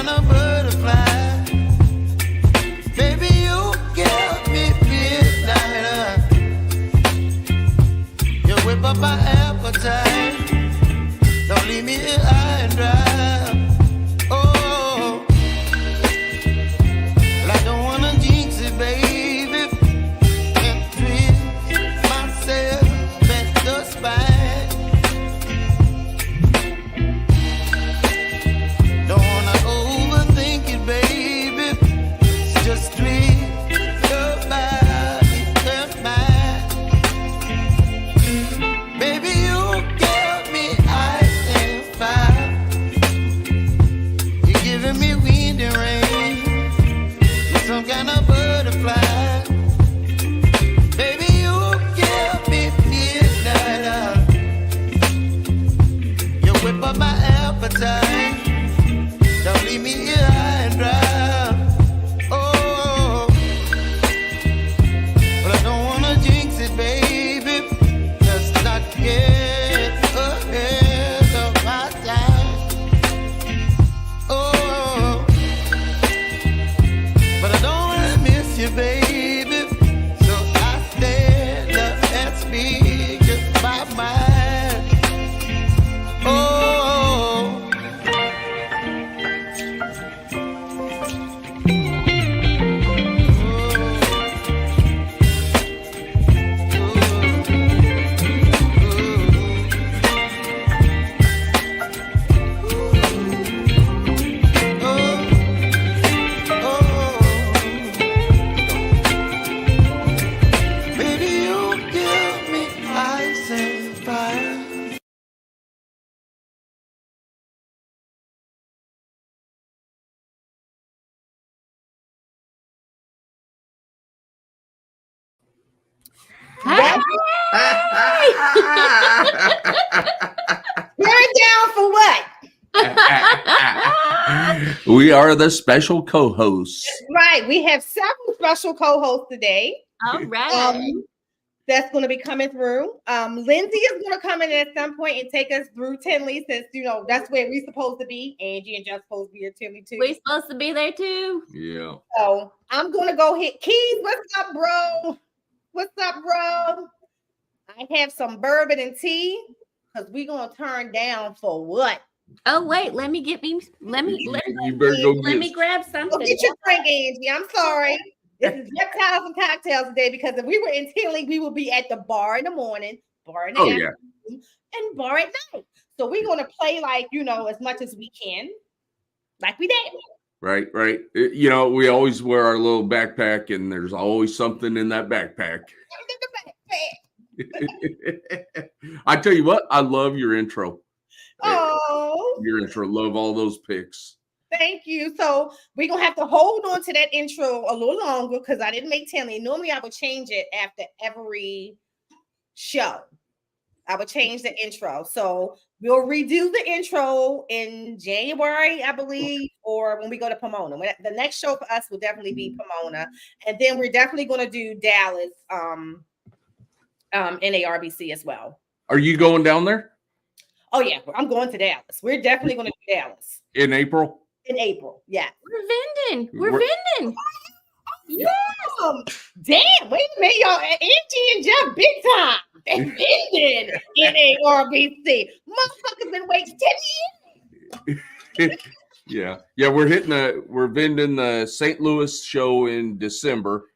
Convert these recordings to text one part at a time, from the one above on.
kind of butterfly. Baby, you give me midnight. You whip up my appetite. Don't leave me here high and dry. Oh, well, I don't wanna jinx it, baby, and twist myself at the spine. Don't wanna overthink it, baby. Just twist your body and mine. Baby, you give me ice and fire. You're giving me wind and rain. You're some kind of butterfly. Baby, you give me midnight. You whip up my appetite. Don't leave me here high and dry. Oh, but I don't wanna jinx it, baby. Just not get ahead of my time. Oh, but I don't wanna miss you, baby. So I stand up and speak just my mind. Oh. Baby, you give me ice and fire. Burn down for what? We are the special co-hosts. Right. We have several special co-hosts today. All right. That's going to be coming through. Lindsay is going to come in at some point and take us through Tinley, since that's where we're supposed to be. Angie and Jeff supposed to be at Tinley too. We're supposed to be there too. Yeah. So I'm going to go hit Keys. What's up, bro? What's up, bro? I have some bourbon and tea because we're going to turn down for what? Oh wait, let me You better let me grab something. Go get your drink, Angie. I'm sorry. This is Reptiles and Cocktails today, because if we were in Tinley, we would be at the bar in the morning, bar in the afternoon, and bar at night. So we're going to play as much as we can, like we did. Right. We always wear our little backpack, and there's always something in that backpack. I tell you what, I love your intro. Oh, Your intro. Love all those pics. thank you. So we're going to have to hold on to that intro a little longer because I didn't make Tinley. Normally, I would change it after every show. I would change the intro. So we'll redo the intro in January, I believe, or when we go to Pomona. The next show for us will definitely be Pomona. And then we're definitely going to do Dallas, NARBC as well. Are you going down there? Oh, yeah. I'm going to Dallas. We're definitely going to do Dallas. In April? In April, yeah. We're vending. We're vending. Yeah. Damn, wait a minute, y'all. Angie and Jeff, big time. They vending NARBC. Motherfuckers been waiting 10 years. Yeah. We're vending the St. Louis show in November,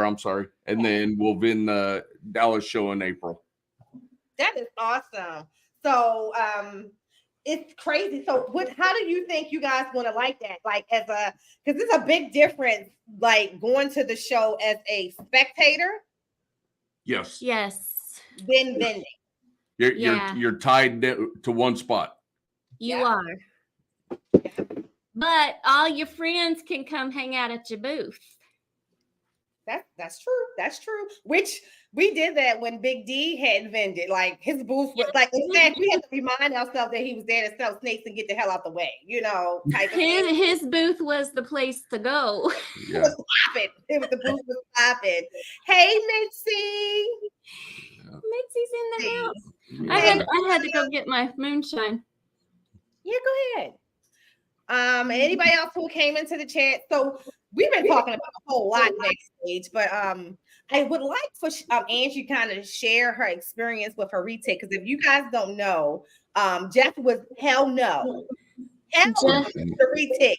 I'm sorry. And then we'll vend the Dallas show in April. That is awesome. So it's crazy. So how do you think you guys want to like that? Like because it's a big difference, like going to the show as a spectator. Yes. Then vending. You're tied to one spot. You are. But all your friends can come hang out at your booth. That's true. That's true. Which we did that when Big D had vended. Like his booth was in fact, we had to remind ourselves that he was there to sell snakes and get the hell out the way, type of thing. His booth was the place to go. Yeah. It was popping. The booth was popping. Hey, Mitzi. Mitzi's in the house. I had to go get my moonshine. Yeah, go ahead. And anybody else who came into the chat. So we've been talking about a whole lot backstage, but I would like for Angie kind of share her experience with her retake, because if you guys don't know, Jeff was hell no the retake.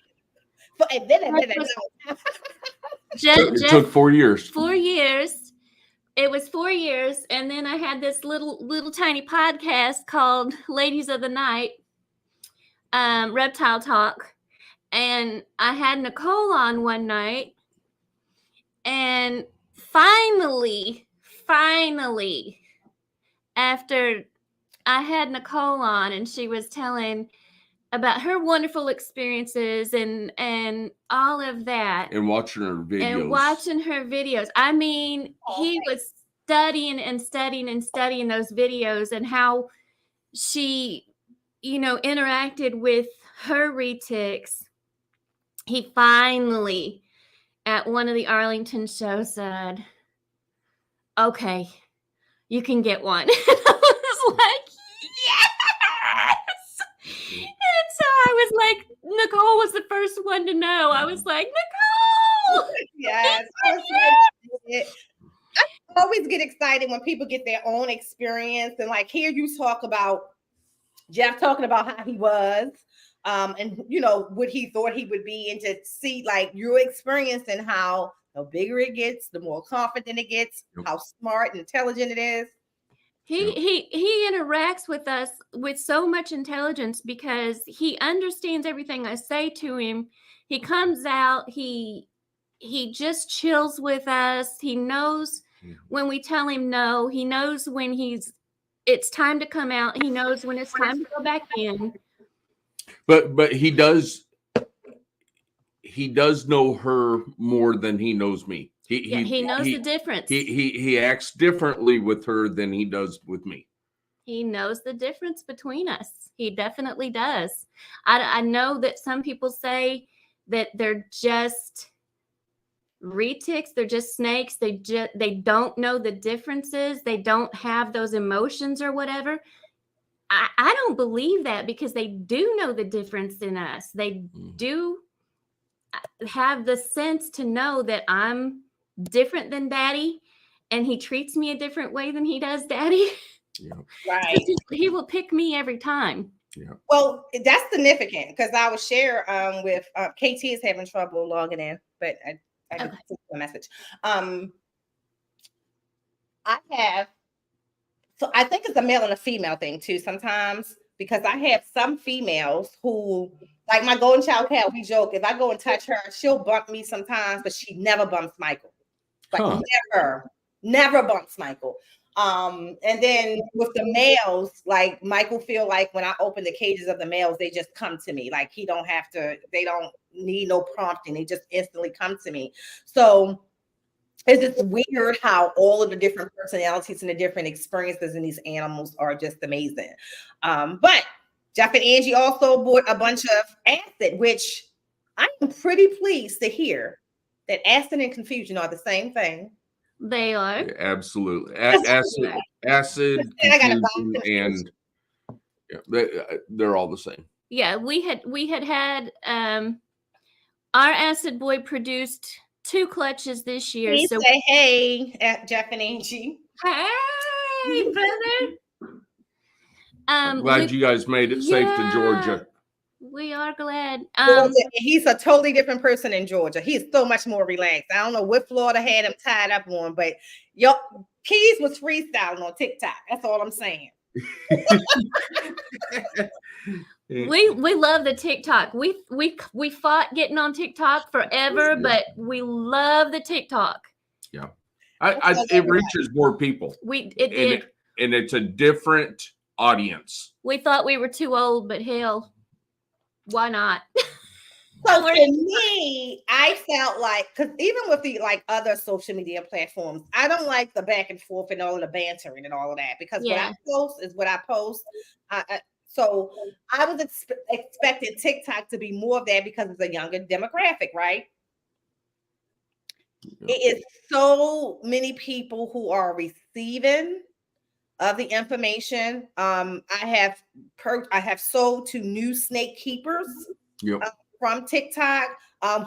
It took 4 years. 4 years. It was 4 years, and then I had this little tiny podcast called Ladies of the Night, Reptile Talk, and I had Nicole on one night, and finally, after I had Nicole on, and she was telling about her wonderful experiences and all of that, And watching her videos. I mean, he was studying those videos, and how she, interacted with her retics. He finally, at one of the Arlington shows, said, "Okay, you can get one." I was like, yes. And so I was like, Nicole was the first one to know. I was like, Nicole. Yes. I always get excited when people get their own experience, and like hear you talk about Jeff talking about how he was, and what he thought he would be, and to see like your experience and how the bigger it gets, the more confident it gets, how smart and intelligent it is. He interacts with us with so much intelligence, because he understands everything I say to him. He comes out, he just chills with us. He knows when we tell him no. He knows when it's time to come out. He knows when it's time to go back in. But he does know her more than he knows me. He knows the difference. He acts differently with her than he does with me. He knows the difference between us. He definitely does. I know that some people say that they're just retics, they're just snakes. They don't know the differences. They don't have those emotions or whatever. I don't believe that, because they do know the difference in us. They do have the sense to know that I'm different than Daddy, and he treats me a different way than he does Daddy. Yeah. Right. He will pick me every time. Yeah. Well, that's significant, because I will share with KT is having trouble logging in, but I just sent a message. I have, so I think it's a male and a female thing too sometimes, because I have some females who, like my golden child cat, we joke, if I go and touch her, she'll bump me sometimes, but she never bumps Michael. Like never bumps Michael. And then with the males, like Michael feel like when I open the cages of the males, they just come to me. Like they don't need no prompting. They just instantly come to me. So it's just weird how all of the different personalities and the different experiences in these animals are just amazing. But Jeff and Angie also bought a bunch of acid, which I am pretty pleased to hear that acid and confusion are the same thing. They are. Yeah, absolutely. Acid, confusion, and they're all the same. Yeah, we had our acid boy produced 2 clutches this year. Please say hey at Jeff and Angie. Hey, brother. I'm glad you guys made it safe to Georgia. We are glad. He's a totally different person in Georgia. He's so much more relaxed. I don't know what Florida had him tied up on, but Keys was freestyling on TikTok. That's all I'm saying. We love the TikTok. We fought getting on TikTok forever, but we love the TikTok. Yeah, it reaches more people. It did, and it's a different audience. We thought we were too old, but hell, why not? So for me, I felt like, because even with the other social media platforms, I don't like the back and forth and all of the bantering and all of that, because what I post is what I post. So I was expecting TikTok to be more of that, because it's a younger demographic, right? It is so many people who are receiving of the information. I have sold to new snake keepers. Yep. from TikTok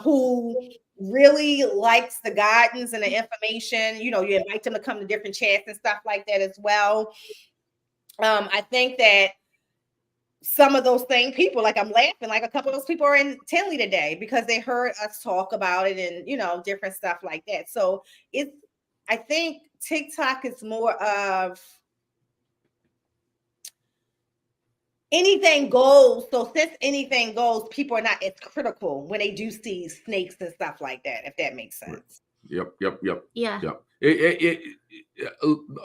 who really likes the guidance and the information. You invite them to come to different chats and stuff like that as well. I think that some of those same people, like I'm laughing, like a couple of those people are in Tinley today because they heard us talk about it and, different stuff like that. So I think TikTok is more of anything goes. So since anything goes, people are not as critical when they do see snakes and stuff like that, if that makes sense. Yep. Yeah.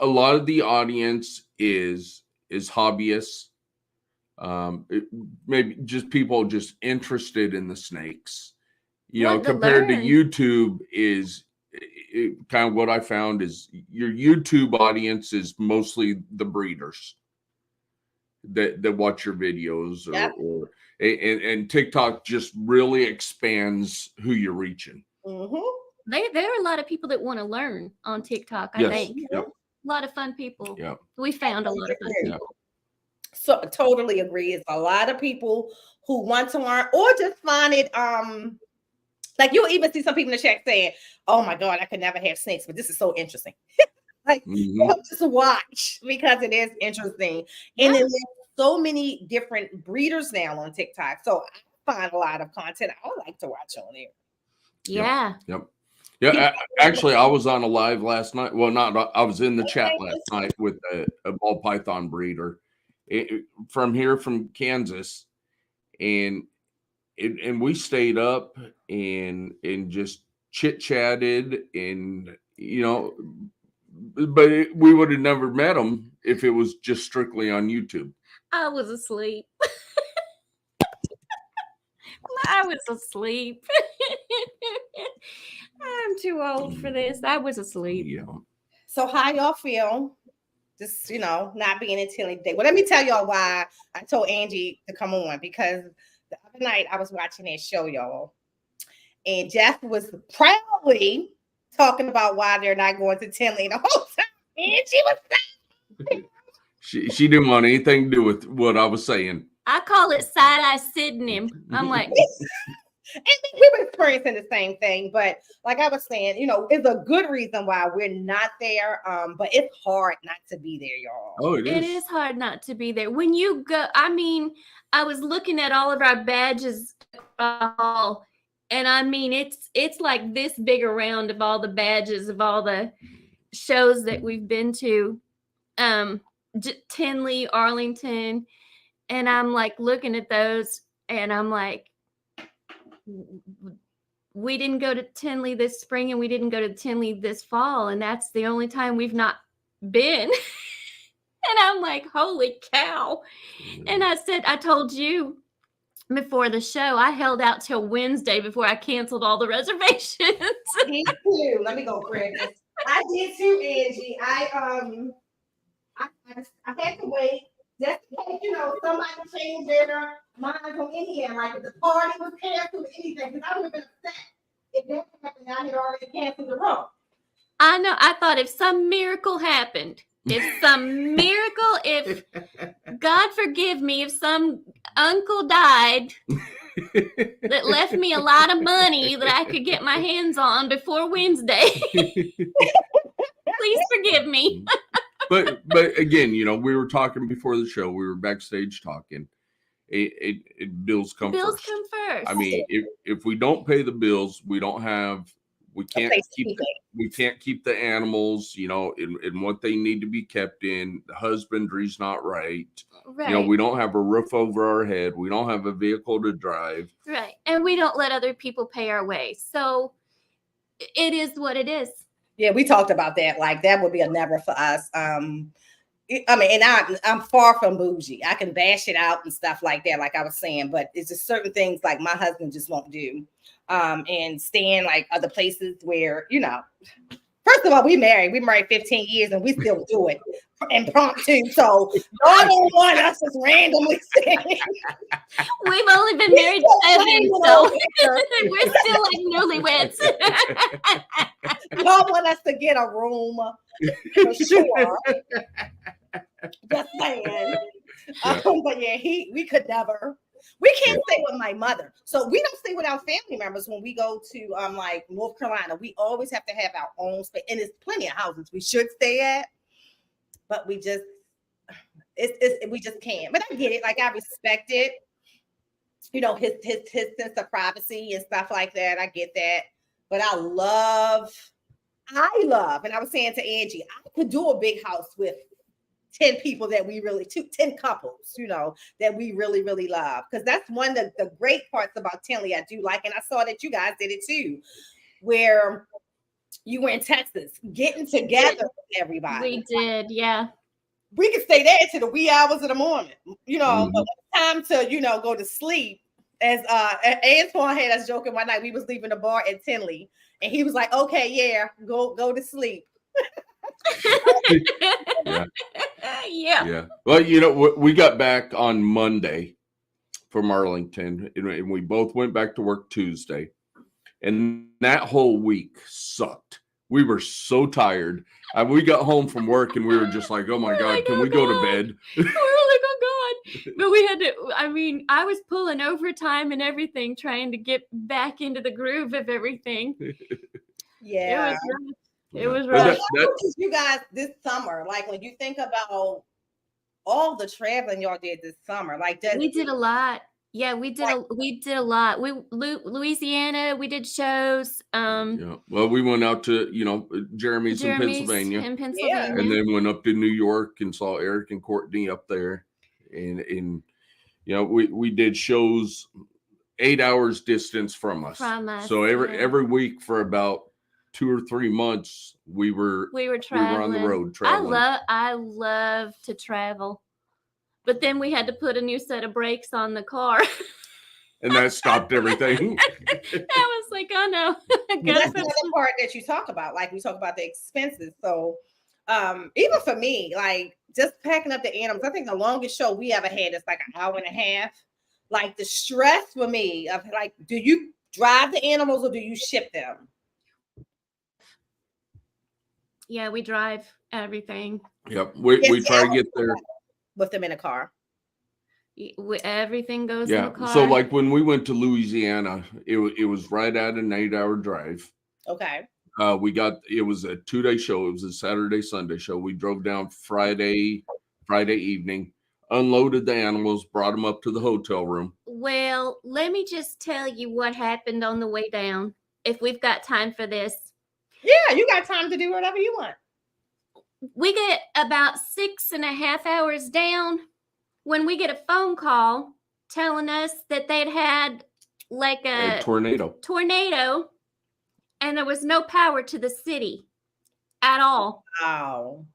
A lot of the audience is hobbyists. Maybe just people just interested in the snakes. Compared to YouTube is kind of what I found is your YouTube audience is mostly the breeders that watch your videos, and TikTok just really expands who you're reaching. Mm-hmm. There are a lot of people that want to learn on TikTok. I think a lot of fun people. Yeah, we found a lot of fun people. So totally agree. It's a lot of people who want to learn or just find it. Like you'll even see some people in the chat saying, "Oh my God, I could never have snakes, but this is so interesting." Like just watch because it is interesting. And then there's so many different breeders now on TikTok. So I find a lot of content I would like to watch on there. Yeah. Yep. Yeah, actually, I was on a live last night. Well, I was in the chat last night with a ball python breeder from Kansas, and we stayed up and just chit chatted, and but we would have never met him if it was just strictly on YouTube. I was asleep. I'm too old for this. I was asleep. Yeah. So how y'all feel? Just not being in Tinley today. Well, let me tell y'all why I told Angie to come on, because the other night I was watching that show, y'all, and Jeff was proudly talking about why they're not going to Tinley the whole time, and she was saying she didn't want anything to do with what I was saying. I call it side-eye sitting him. I'm like, and we were experiencing the same thing, but like I was saying, it's a good reason why we're not there. But it's hard not to be there, y'all. Oh, it is hard not to be there. When you go, I was looking at all of our badges, and it's like this big around of all the badges of all the shows that we've been to, Tinley, Arlington, and I'm like looking at those, and I'm like, we didn't go to Tinley this spring and we didn't go to Tinley this fall, and that's the only time we've not been. And I'm like, holy cow. And I told you before the show, I held out till Wednesday before I canceled all the reservations. I did too. Let me go grab this. I did too, Angie. I had to wait just in case, somebody changed their mind from any end. Like if the party was canceled or anything, because I would have been upset if that happened. I had already canceled the room. I know. I thought if some miracle happened, if God forgive me, if some uncle died that left me a lot of money that I could get my hands on before Wednesday, please forgive me. But again, we were talking before the show. We were backstage talking. Bills come first. I mean, if we don't pay the bills, we can't keep the animals, in what they need to be kept in. The husbandry's not right. Right. We don't have a roof over our head. We don't have a vehicle to drive. Right. And we don't let other people pay our way. So it is what it is. Yeah, we talked about that. Like that would be a never for us. And I'm far from bougie. I can bash it out and stuff like that, like I was saying, but it's just certain things like my husband just won't do. And staying like other places where, first of all, we married 15 years and we still do it impromptu. So y'all don't want us just randomly staying. We've only been married 7, so we're still like newlyweds. Y'all want us to get a room for sure. Just saying. But yeah, we could never. We can't stay with my mother. So we don't stay with our family members when we go to like North Carolina. We always have to have our own space. And there's plenty of houses we should stay at, but we just we just can't. But I get it. Like I respect it. You know, his sense of privacy and stuff like that. I get that. But I love, and I was saying to Angie, I could do a big house with 10 people that we really, 10 couples, you know, that we really, really love. Because that's one of the great parts about Tinley I do like. And I saw that you guys did it too, where you were in Texas, getting together with everybody. We did, yeah. We could stay there to the wee hours of the morning, you know, but time to, you know, go to sleep. As Antoine had us joking one night, we was leaving the bar at Tinley, and he was like, "Okay, yeah, go to sleep." Yeah. Well, you know, we got back on Monday from Arlington, and we both went back to work Tuesday, and that whole week sucked. We were so tired. We got home from work, and we were just like, "Oh my God, can we go to bed?" We were like, "Oh God!" But we had to. I mean, I was pulling overtime and everything, trying to get back into the groove of everything. Yeah, it was rough. You guys, this summer, like when you think about all the traveling y'all did this summer, like we did a lot. Yeah, we did a lot. Louisiana, we did shows. Yeah. Well, we went out to, you know, Jeremy's in Pennsylvania. Yeah. And then went up to New York and saw Eric and Courtney up there. And you know, we did shows 8 hours distance from us. So every week for about 2 or 3 months, we were on the road traveling. I love to travel. But then we had to put a new set of brakes on the car. And that stopped everything. I was like, oh no. That's another part that you talk about. Like we talk about the expenses. So even for me, like just packing up the animals, I think the longest show we ever had is like an hour and a half. Like the stress for me of like, do you drive the animals or do you ship them? Yeah, we drive everything. Yep. We try to get there with them in a car. Everything goes in the car. So like when we went to Louisiana, it was right at an 8-hour drive. Okay. It was a 2-day show. It was a Saturday, Sunday show. We drove down Friday evening, unloaded the animals, brought them up to the hotel room. Well, let me just tell you what happened on the way down, if we've got time for this. Yeah, you got time to do whatever you want. We get about 6.5 hours down when we get a phone call telling us that they'd had like a tornado and there was no power to the city at all. Wow.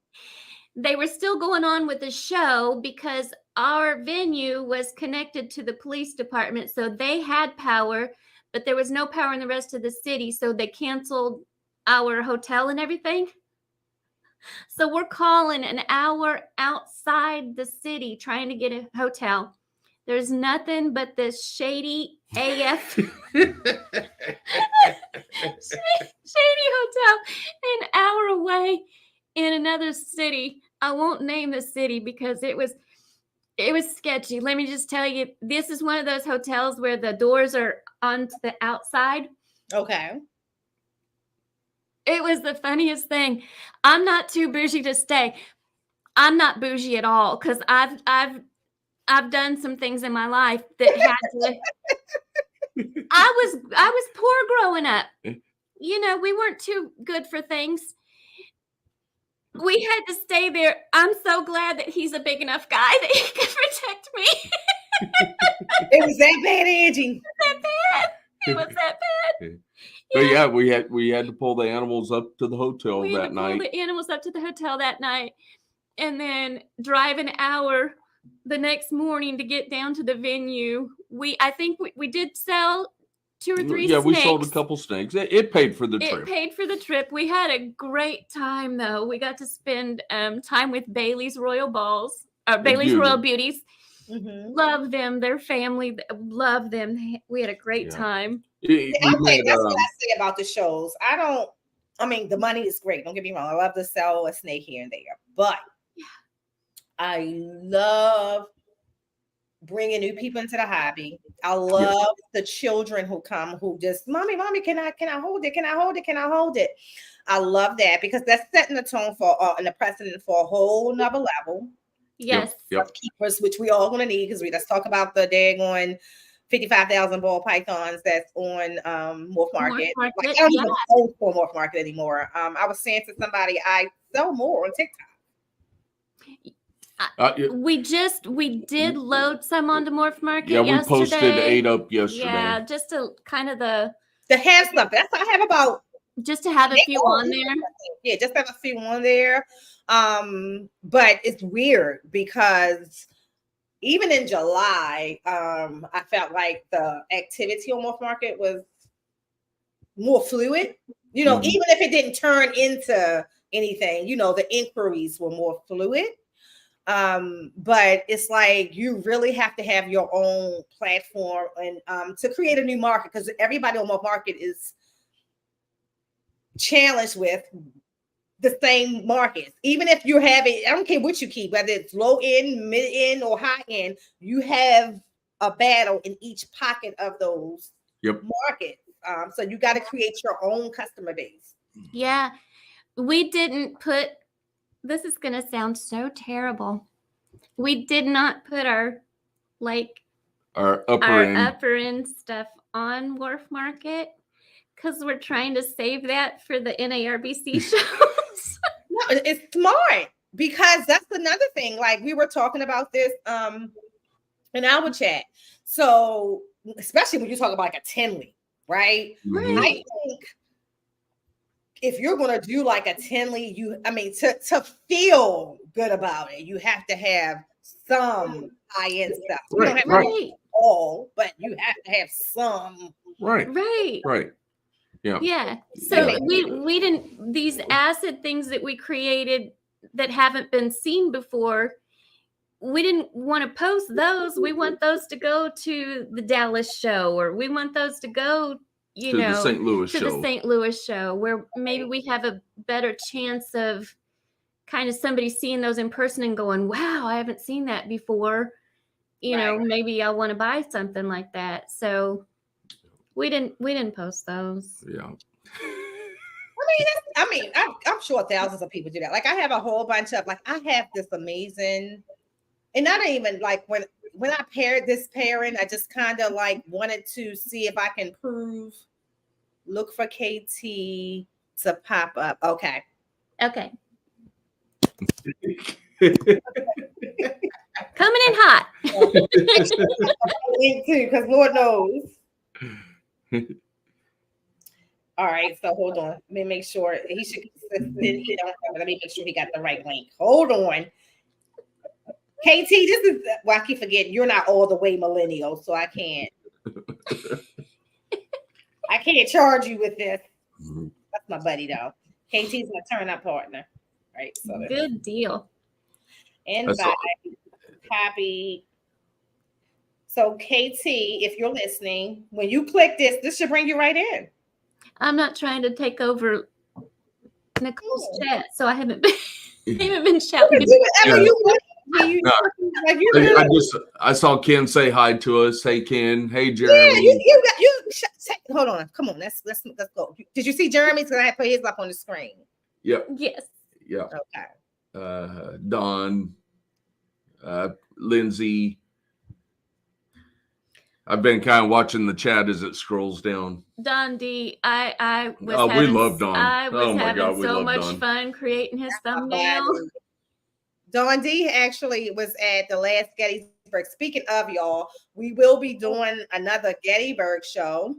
They were still going on with the show because our venue was connected to the police department. So they had power, but there was no power in the rest of the city. So they canceled our hotel and everything. So we're calling an hour outside the city trying to get a hotel. There's nothing but this shady AF shady hotel an hour away in another city. I won't name the city because it was sketchy. Let me just tell you, this is one of those hotels where the doors are on the outside. Okay. It was the funniest thing. I'm not too bougie to stay. I'm not bougie at all because I've done some things in my life that had to. I was poor growing up. You know, we weren't too good for things. We had to stay there. I'm so glad that he's a big enough guy that he can protect me. It was that bad, Angie. It was that bad. But yeah, we had to pull the animals up to the hotel that night. Pull the animals up to the hotel that night, and then drive an hour the next morning to get down to the venue. I think we did sell 2 or 3 snakes. Yeah, we sold a couple snakes. It paid for the trip. It paid for the trip. We had a great time though. We got to spend time with Bailey's Royal Balls, Bailey's Royal Beauties. Mm-hmm. Love them, their family, love them. We had a great time. That's what I say about the shows. I mean, the money is great. Don't get me wrong. I love to sell a snake here and there, but I love bringing new people into the hobby. I love the children who come, who just, mommy, can I hold it? Can I hold it? Can I hold it? I love that because that's setting the tone for and the precedent for a whole nother level. Yes. Of keepers, which we all going to need because let's talk about the daggone 55,000 ball pythons that's on Morph Market. Like, I don't even post for Morph Market anymore. I was saying to somebody, I sell more on TikTok. We did load some onto Morph Market. Yeah, we yesterday. posted 8 up yesterday. Yeah, just to kind of the have stuff. That's I have about just to have a few on there. Yeah, just have a few on there. But it's weird because even in July, I felt like the activity on Morph Market was more fluid. You know, even if it didn't turn into anything, you know, the inquiries were more fluid. But it's like you really have to have your own platform and to create a new market because everybody on Morph Market is challenged with the same markets. Even if you have it, I don't care what you keep, whether it's low end, mid end, or high end, you have a battle in each pocket of those markets. So you got to create your own customer base. Yeah, we didn't put. This is going to sound so terrible. We did not put our upper end stuff on Wharf Market because we're trying to save that for the NARBC shows. No, it's smart because that's another thing. Like we were talking about this in our chat. So especially when you talk about like a Tinley, right? Right. I think if you're going to do like a Tinley, to feel good about it, you have to have some high-end stuff. You don't have to have all, but you have to have some. Right. Yeah. Yeah. So we didn't, these acid things that we created that haven't been seen before, we didn't want to post those. We want those to go to the Dallas show, or we want those to go to the St. Louis show, where maybe we have a better chance of kind of somebody seeing those in person and going, wow, I haven't seen that before. Maybe I'll want to buy something like that. So we didn't post those. Yeah. I'm sure thousands of people do that. Like I have a whole bunch of I have this amazing, and I don't even like when I paired this pairing, I just kind of wanted to see if I can look for KT to pop up. Okay. Coming in hot. Me too, because Lord knows. All right, so hold on. Let me make sure he should. Let me make sure he got the right link. Hold on. KT, this is I keep forgetting you're not all the way millennial, so I can't charge you with this. That's my buddy though. KT's my turn up partner. Right. So good deal. Invite, copy. So KT, if you're listening, when you click this should bring you right in. I'm not trying to take over Nicole's chat, so I haven't been shouting. I saw Ken say hi to us. Hey Ken. Hey Jeremy. Yeah, hold on. Come on. Let's go. Did you see Jeremy's? Because I had put his up on the screen. Yep. Yes. Yep. Okay. Don, Lindsay. I've been kind of watching the chat as it scrolls down. Don D, I was we love Don. I was having so much fun creating his thumbnail. Don D actually was at the last Gettysburg. Speaking of y'all, we will be doing another Gettysburg show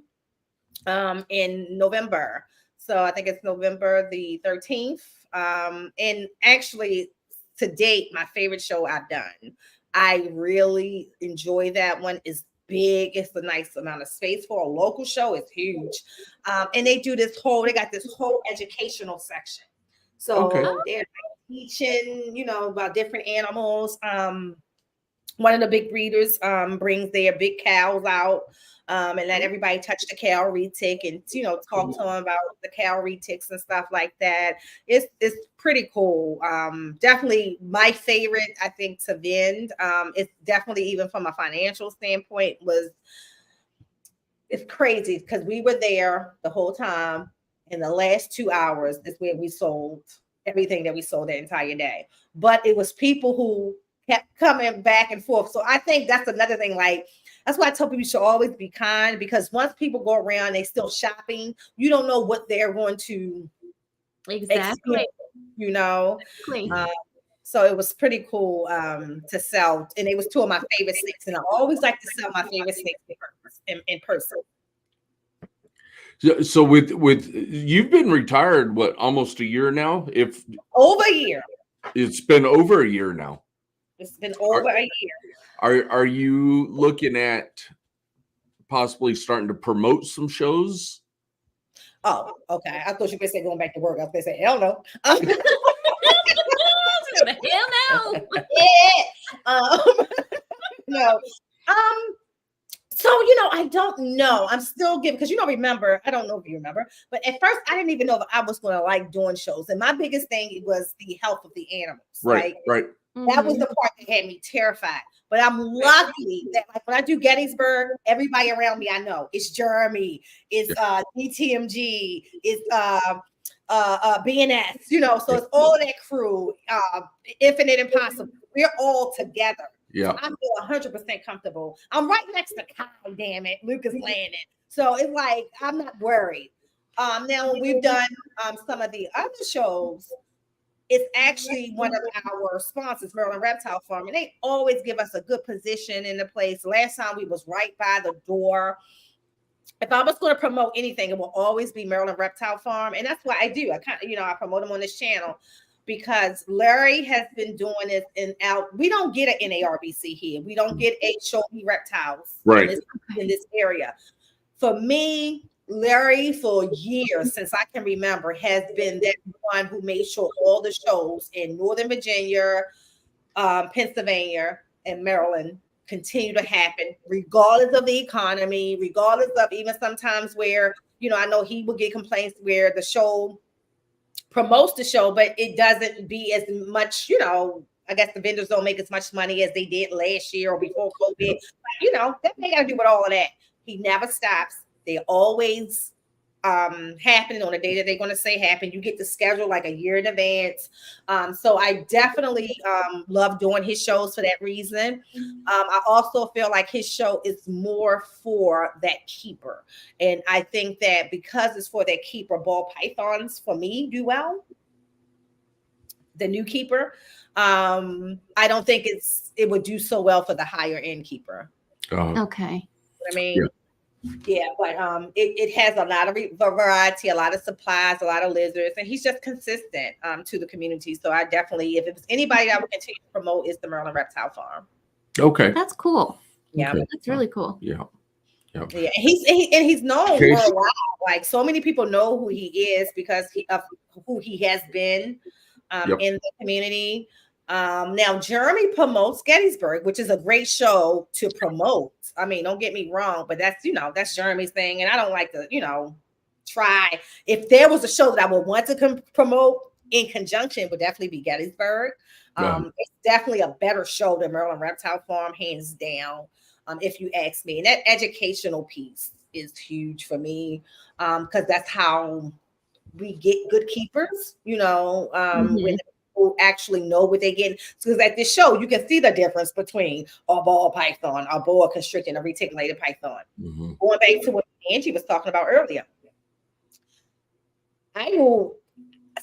in November. So I think it's November the 13th. And actually, to date, my favorite show I've done. I really enjoy that one. It's big. It's a nice amount of space for a local show. It's huge. And they got this whole educational section. So they're teaching, about different animals. one of the big breeders brings their big cows out and let everybody touch the cow retic and talk to them about the cow retics and stuff like that. It's pretty cool. Definitely my favorite, I think, to vend. It's definitely, even from a financial standpoint, it's crazy because we were there the whole time. In the last 2 hours is where we sold everything that we sold that entire day. But it was people who kept coming back and forth. So I think that's another thing. Like, that's why I tell people you should always be kind, because once people go around, they still shopping. You don't know what they're going to exactly. Exactly. So it was pretty cool to sell, and it was two of my favorite snakes. And I always like to sell my favorite snakes in person. So with you've been retired almost a year now? If over a year. It's been over a year now. It's been over a year. Are you looking at possibly starting to promote some shows? Oh, okay. I thought you were going to say going back to work. I was going to say, hell no. Hell no. Yeah. No. So, I don't know. I'm still giving, because remember, I don't know if you remember, but at first I didn't even know that I was going to like doing shows. And my biggest thing was the health of the animals. Right. That was the part that had me terrified. But I'm lucky that, like, when I do Gettysburg, everybody around me I know. It's Jeremy, it's DTMG, it's BNS, so it's all that crew, Infinite Impossible. We're all together. Yeah, I feel 100% comfortable. I'm right next to Kyle, damn it, Lucas Landon. So it's like, I'm not worried. Now when we've done some of the other shows, it's actually one of our sponsors, Maryland Reptile Farm, and they always give us a good position in the place. Last time we was right by the door. If I was going to promote anything, it will always be Maryland Reptile Farm, and that's what I do. I promote them on this channel, because Larry has been doing this we don't get an NARBC here. We don't get a Show Me Reptiles in this area. For me, Larry, for years, since I can remember, has been that one who made sure all the shows in Northern Virginia, Pennsylvania, and Maryland continue to happen, regardless of the economy, regardless of even sometimes where, I know he will get complaints where the show promotes the show, but it doesn't be as much, I guess the vendors don't make as much money as they did last year or before COVID. But, that they got to do with all of that. He never stops. They always happening on the day that they're going to say happen. You get the schedule like a year in advance. So I definitely love doing his shows for that reason. I also feel like his show is more for that keeper. And I think that because it's for that keeper, ball pythons for me do well. The new keeper. I don't think it would do so well for the higher end keeper. Okay. I mean, yeah, but it has a lot of variety, a lot of supplies, a lot of lizards, and he's just consistent to the community. So I definitely, if it was anybody that I would continue to promote, it's the Maryland Reptile Farm. Okay, that's cool. Yeah, okay. That's really cool. Yeah. Yeah, he's known worldwide. Like, so many people know who he is because of who he has been in the community. Now Jeremy promotes Gettysburg, which is a great show to promote. I mean, don't get me wrong, but that's Jeremy's thing. And I don't like to, try. If there was a show that I would want to promote in conjunction, it would definitely be Gettysburg. It's definitely a better show than Maryland Reptile Farm, hands down, if you ask me. And that educational piece is huge for me, because that's how we get good keepers, when people actually know what they get. Because at this show, you can see the difference between a ball python, a boa constrictor, and a reticulated python. Mm-hmm. Going back to what Angie was talking about earlier, I will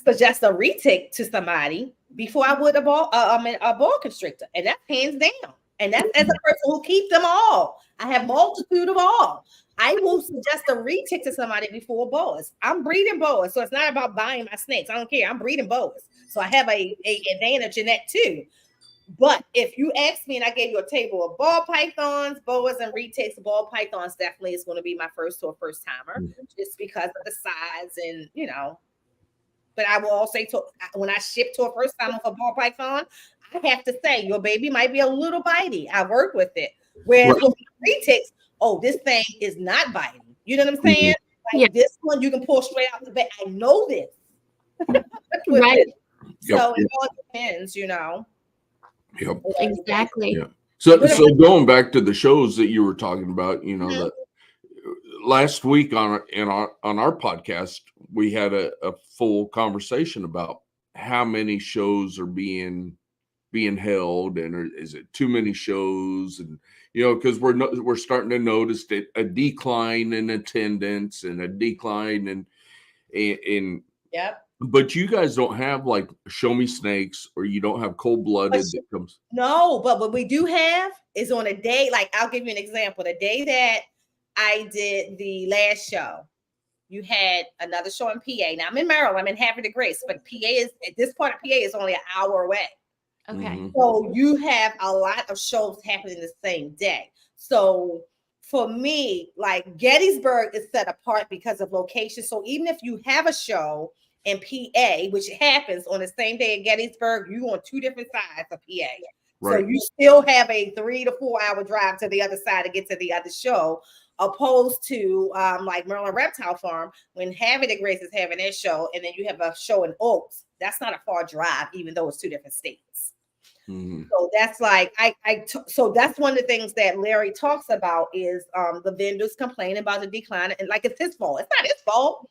suggest a retic to somebody before I would a boa constrictor, and that's hands down. And that's as a person who keeps them all. I have multitude of all. I will suggest a retic to somebody before boas. I'm breeding boas, so it's not about buying my snakes. I don't care. I'm breeding boas, so I have a advantage in that too. But if you ask me and I gave you a table of ball pythons, boas, and retics, ball pythons definitely is going to be my first timer, just because of the size and But I will also say, when I ship to a first time off a ball python, I have to say your baby might be a little bitey. I work with it. Whereas with retics, this thing is not biting. You know what I'm saying? Like this one, you can pull straight out the bed. I know this. Right. So it all depends, you know. Yep. Exactly. Yeah. So going back to the shows that you were talking about, you know, that last week on our podcast, we had a full conversation about how many shows are being held, and is it too many shows, and you know, because we're starting to notice that a decline in attendance and a decline in But you guys don't have like Show Me Snakes, or you don't have Cold Blooded that comes. No, but what we do have is on a day, like I'll give you an example. The day that I did the last show, you had another show in PA. Now I'm in Maryland, I'm in Havre de Grace, but PA is, at this part of PA is only an hour away. Okay. So you have a lot of shows happening the same day. So for me, like Gettysburg is set apart because of location. So even if you have a show in PA, which happens on the same day in Gettysburg, you're on two different sides of PA. Right. So you still have a 3 to 4 hour drive to the other side to get to the other show, opposed to like Maryland Reptile Farm, when Havre de Grace is having their show, and then you have a show in Oaks. That's not a far drive, even though it's two different states. So that's like so that's one of the things that Larry talks about is the vendors complaining about the decline, and like it's his fault. It's not his fault.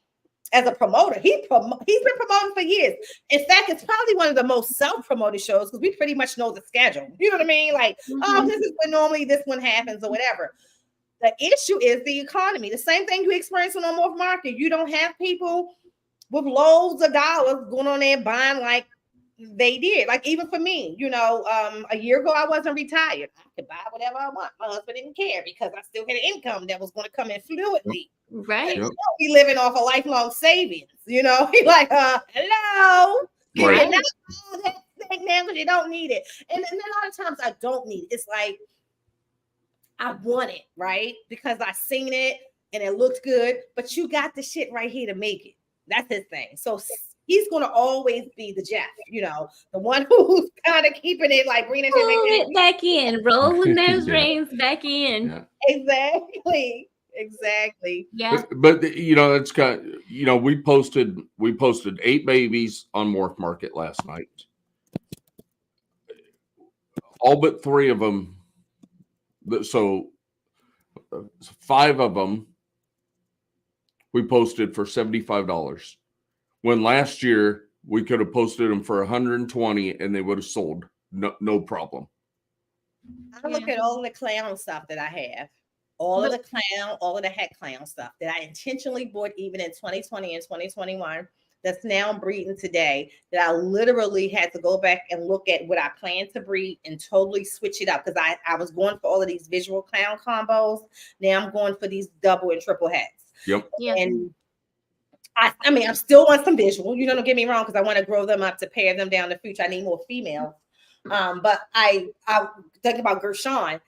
As a promoter, he's been promoting for years. In fact, it's probably one of the most self-promoted shows because we pretty much know the schedule. You know what I mean? Like, this is when normally this one happens or whatever. The issue is the economy. The same thing you experience on North Market. You don't have people with loads of dollars going on there buying like they did. Like even for me, you know, a year ago I wasn't retired. I could buy whatever I want. My husband didn't care because I still had an income that was going to come in fluidly. Right. Yep. Be living off a lifelong savings, you know. He's like, hello. Right. Not all that thing now because you don't need it. And then a lot of times I don't need it. It's like I want it, right? Because I seen it and it looked good, but you got the shit right here to make it. That's his thing. So he's going to always be the Jeff, you know, the one who's kind of keeping it, like bringing it back in, rolling those reins back in. Yeah. Exactly. Yeah. But you know, it's kind of, you know, we posted 8 babies on Morph Market last night. All but 3 of them. So 5 of them we posted for $75. When last year we could have posted them for 120 and they would have sold. No problem. I look at all the clown stuff that I have. All of the heck clown stuff that I intentionally bought even in 2020 and 2021 that's now breeding today, that I literally had to go back and look at what I plan to breed and totally switch it up because I was going for all of these visual clown combos. Now I'm going for these double and triple heads. Yep. And I mean, I still want some visual, you know, don't get me wrong, because I want to grow them up to pair them down in the future. I need more females. But I think about Gershon.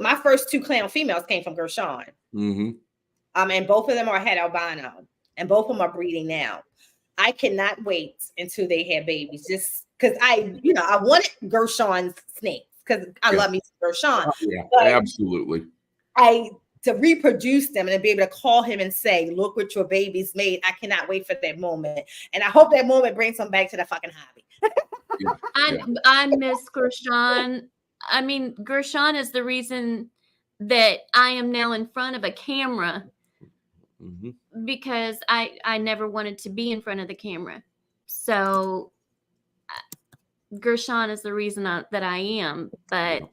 My first 2 clown females came from Gershon. And both of them are het albino, and both of them are breeding now. I cannot wait until they have babies, just because I wanted Gershon's snakes because I love me some Gershon. Yeah, absolutely. To reproduce them and to be able to call him and say, look what your baby's made. I cannot wait for that moment. And I hope that moment brings them back to the fucking hobby. I miss Gershon. I mean, Gershon is the reason that I am now in front of a camera because I never wanted to be in front of the camera. So Gershon is the reason that I am, but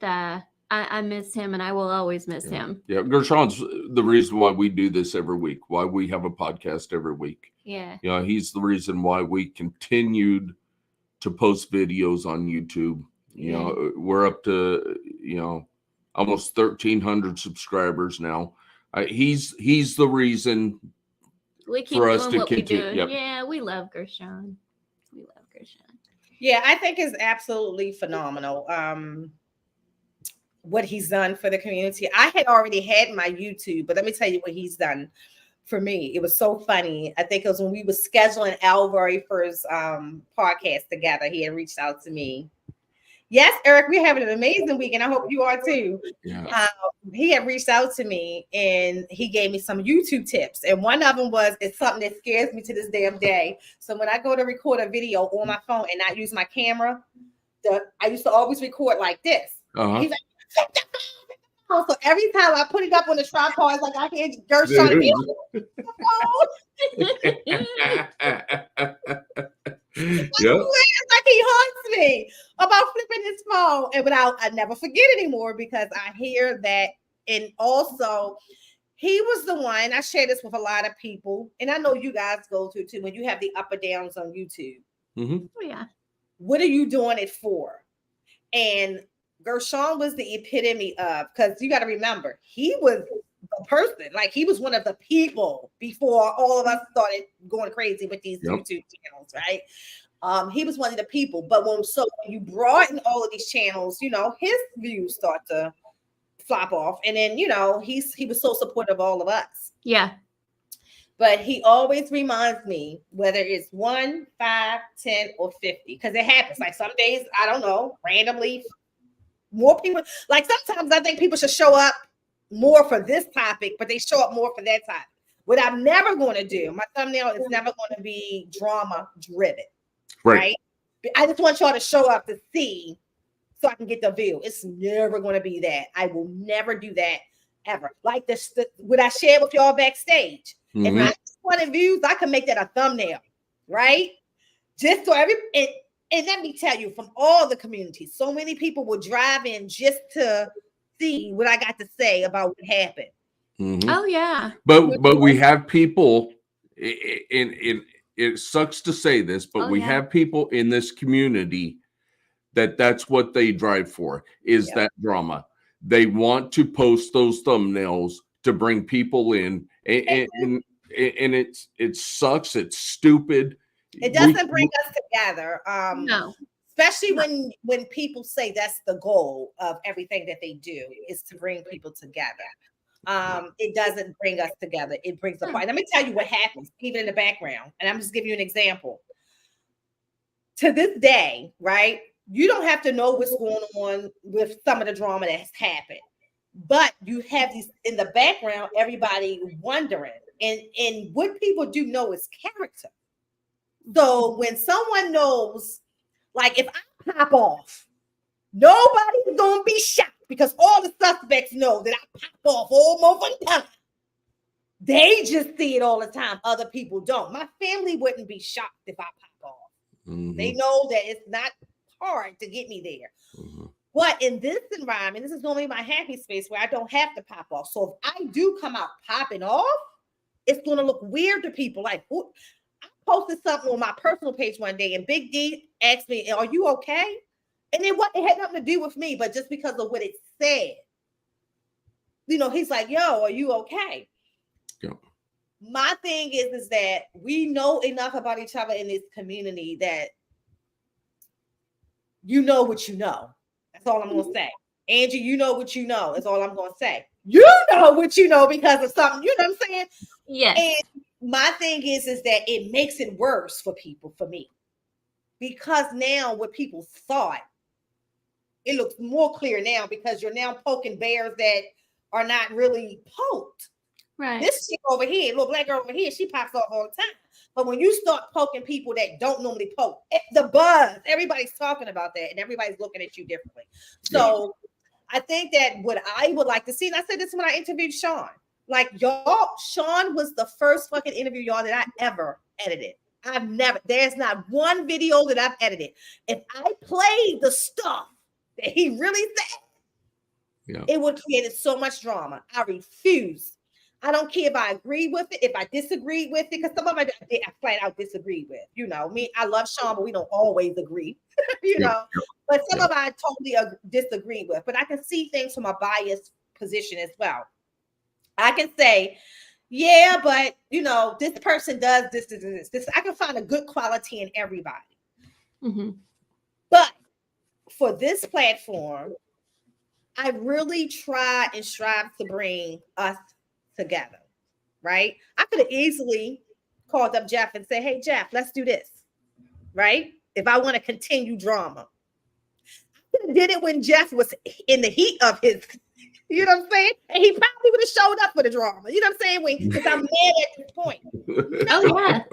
I miss him and I will always miss him. Yeah, Gershon's the reason why we do this every week, why we have a podcast every week. Yeah. You know, he's the reason why we continued to post videos on YouTube. You know, we're up to, you know, almost 1,300 subscribers now. He's the reason we keep for us doing to what continue. We do. Yep. Yeah, we love Gershon. Yeah, I think it's absolutely phenomenal. What he's done for the community. I had already had my YouTube, but let me tell you what he's done. for me. It was so funny. I think it was when we were scheduling our very first podcast together. He had reached out to me. Yes, Eric, we're having an amazing week, and I hope you are too. Yeah. He had reached out to me, and he gave me some YouTube tips. And one of them was, it's something that scares me to this damn day. So when I go to record a video on my phone and not use my camera, I used to always record like this. He's like, so every time I put it up on the tripod, it's like I hear Gershon. It's like he haunts me about flipping his phone, and I never forget anymore because I hear that. And also, he was the one. I share this with a lot of people, and I know you guys go to too. When you have the up or downs on YouTube, yeah, what are you doing it for? And Gershon was the epitome of, because you got to remember, he was a person, like he was one of the people before all of us started going crazy with these YouTube channels, right? He was one of the people, but when you brought in all of these channels, his views start to flop off, and then he was so supportive of all of us. Yeah. But he always reminds me, whether it's 1, 5, 10, or 50, because it happens. Like some days, I don't know, randomly, more people. Like sometimes I think people should show up more for this topic, but they show up more for that topic. What I'm never going to do, my thumbnail is never going to be drama driven, right? I just want y'all to show up to see, so I can get the view. It's never going to be that. I will never do that ever. Like what I shared with y'all backstage. If I just wanted views, I can make that a thumbnail, right? Just so and let me tell you, from all the communities, so many people will drive in just to see what I got to say about what happened. Oh yeah. But we have people, and it sucks to say this, but we have people in this community that's what they drive for, is that drama. They want to post those thumbnails to bring people in, and it sucks. It's stupid. It doesn't bring us together. No. Especially when people say that's the goal of everything that they do, is to bring people together. It doesn't bring us together. It brings apart. Let me tell you what happens, even in the background. And I'm just giving you an example. To this day, right? You don't have to know what's going on with some of the drama that's happened, but you have these in the background, everybody wondering. And what people do know is character. So when someone knows, like if I pop off, nobody's gonna be shocked because all the suspects know that I pop off almost one time. They just see it all the time. Other people don't. My family wouldn't be shocked if I pop off. They know that it's not hard to get me there. But in this environment, this is normally my happy space where I don't have to pop off. So if I do come out popping off, it's gonna look weird to people. Like, who? I posted something on my personal page one day, and Big D asked me, "Are you okay?" And then what? It had nothing to do with me, but just because of what it said. He's like, "Yo, are you okay?" Yeah. My thing is that we know enough about each other in this community that you know what you know. That's all I'm gonna say. Angie, you know what you know. That's all I'm gonna say. You know what you know because of something. You know what I'm saying? Yes. And my thing is that it makes it worse for people, for me, because now what people thought, it looks more clear now because you're now poking bears that are not really poked. Right. This chick over here, little black girl over here, she pops off all the time. But when you start poking people that don't normally poke, the buzz, everybody's talking about that, and everybody's looking at you differently. So I think that what I would like to see, and I said this when I interviewed Sean, like y'all, Sean was the first fucking interview, y'all, that I ever edited. There's not one video that I've edited. If I played the stuff that he really said, it would have created so much drama. I refuse. I don't care if I agree with it, if I disagree with it, because some of it I flat out disagree with. I love Sean, but we don't always agree, But some of it I totally disagree with. But I can see things from a biased position as well. I can say, yeah, but this person does this. I can find a good quality in everybody. But for this platform, I really try and strive to bring us together. right? I could have easily called up Jeff and said, hey, Jeff, let's do this, right? If I want to continue drama. I did it when Jeff was in the heat of his, you know what I'm saying? And he probably would have showed up for the drama. You know what I'm saying? Because I'm mad at this point. You know? Oh, yeah.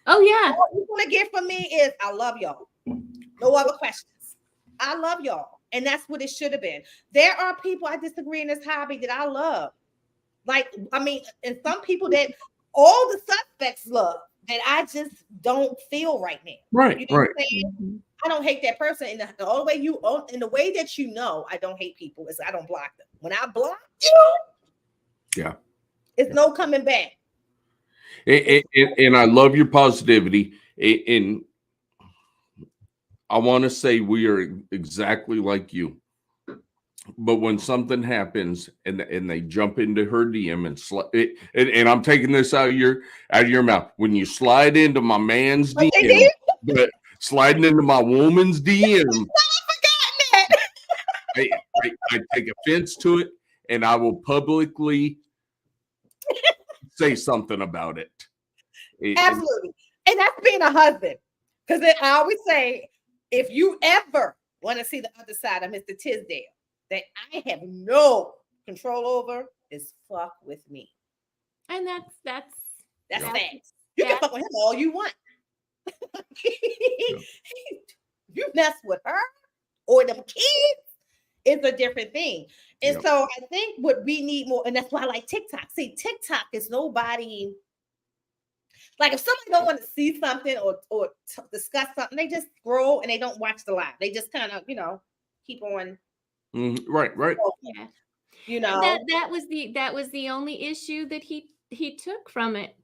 Oh, yeah. All you're going to get from me is, I love y'all. No other questions. I love y'all. And that's what it should have been. There are people I disagree in this hobby that I love. Like, I mean, and some people that all the suspects love that I just don't feel right now. Right, you know right. What I'm saying? I don't hate that person. And the only way in the way that you know I don't hate people is I don't block them. When I block you, yeah, it's no coming back. And I love your positivity. And I want to say we are exactly like you. But when something happens and they jump into her DM and I'm taking this out of your mouth, when you slide into my man's DM, but sliding into my woman's DM, I take offense to it, and I will publicly say something about it. Absolutely, and that's being a husband. Because I always say, if you ever want to see the other side of Mr. Tisdale, that I have no control over, is fuck with me. And that's that. You can fuck with him all you want. You mess with her or them kids, it's a different thing. And so I think what we need more, and that's why I like TikTok. See, TikTok is nobody. Like if somebody don't want to see something or discuss something, they just scroll and they don't watch the live. They just kind of, keep on. Right. Yeah. That was the only issue that he took from it.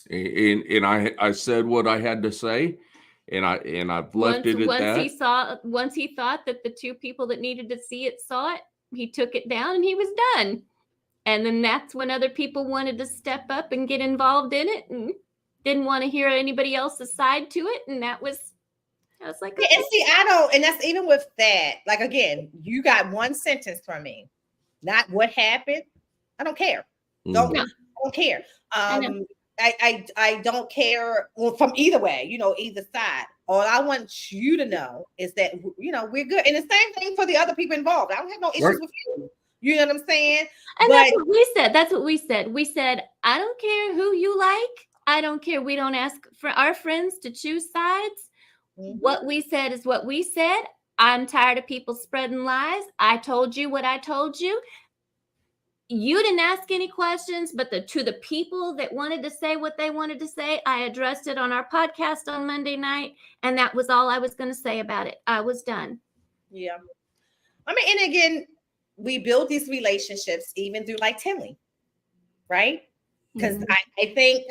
And I said what I had to say, and I've left it at that. Once he thought that the two people that needed to see it saw it, he took it down and he was done. And then that's when other people wanted to step up and get involved in it and didn't want to hear anybody else's side to it. And I was like, okay. And see, I don't, and that's even with that. Like, again, you got one sentence from me, not what happened. I don't care. I don't care. I don't care from either way, either side. All I want you to know is that, we're good. And the same thing for the other people involved. I don't have no issues with you. You know what I'm saying? And that's what we said. That's what we said. We said, I don't care who you like. I don't care. We don't ask for our friends to choose sides. Mm-hmm. What we said is what we said. I'm tired of people spreading lies. I told you what I told you. You didn't ask any questions, but to the people that wanted to say what they wanted to say, I addressed it on our podcast on Monday night, and that was all I was going to say about it. I was done. Yeah. I mean, and again, we build these relationships even through like Tinley, right? Because I think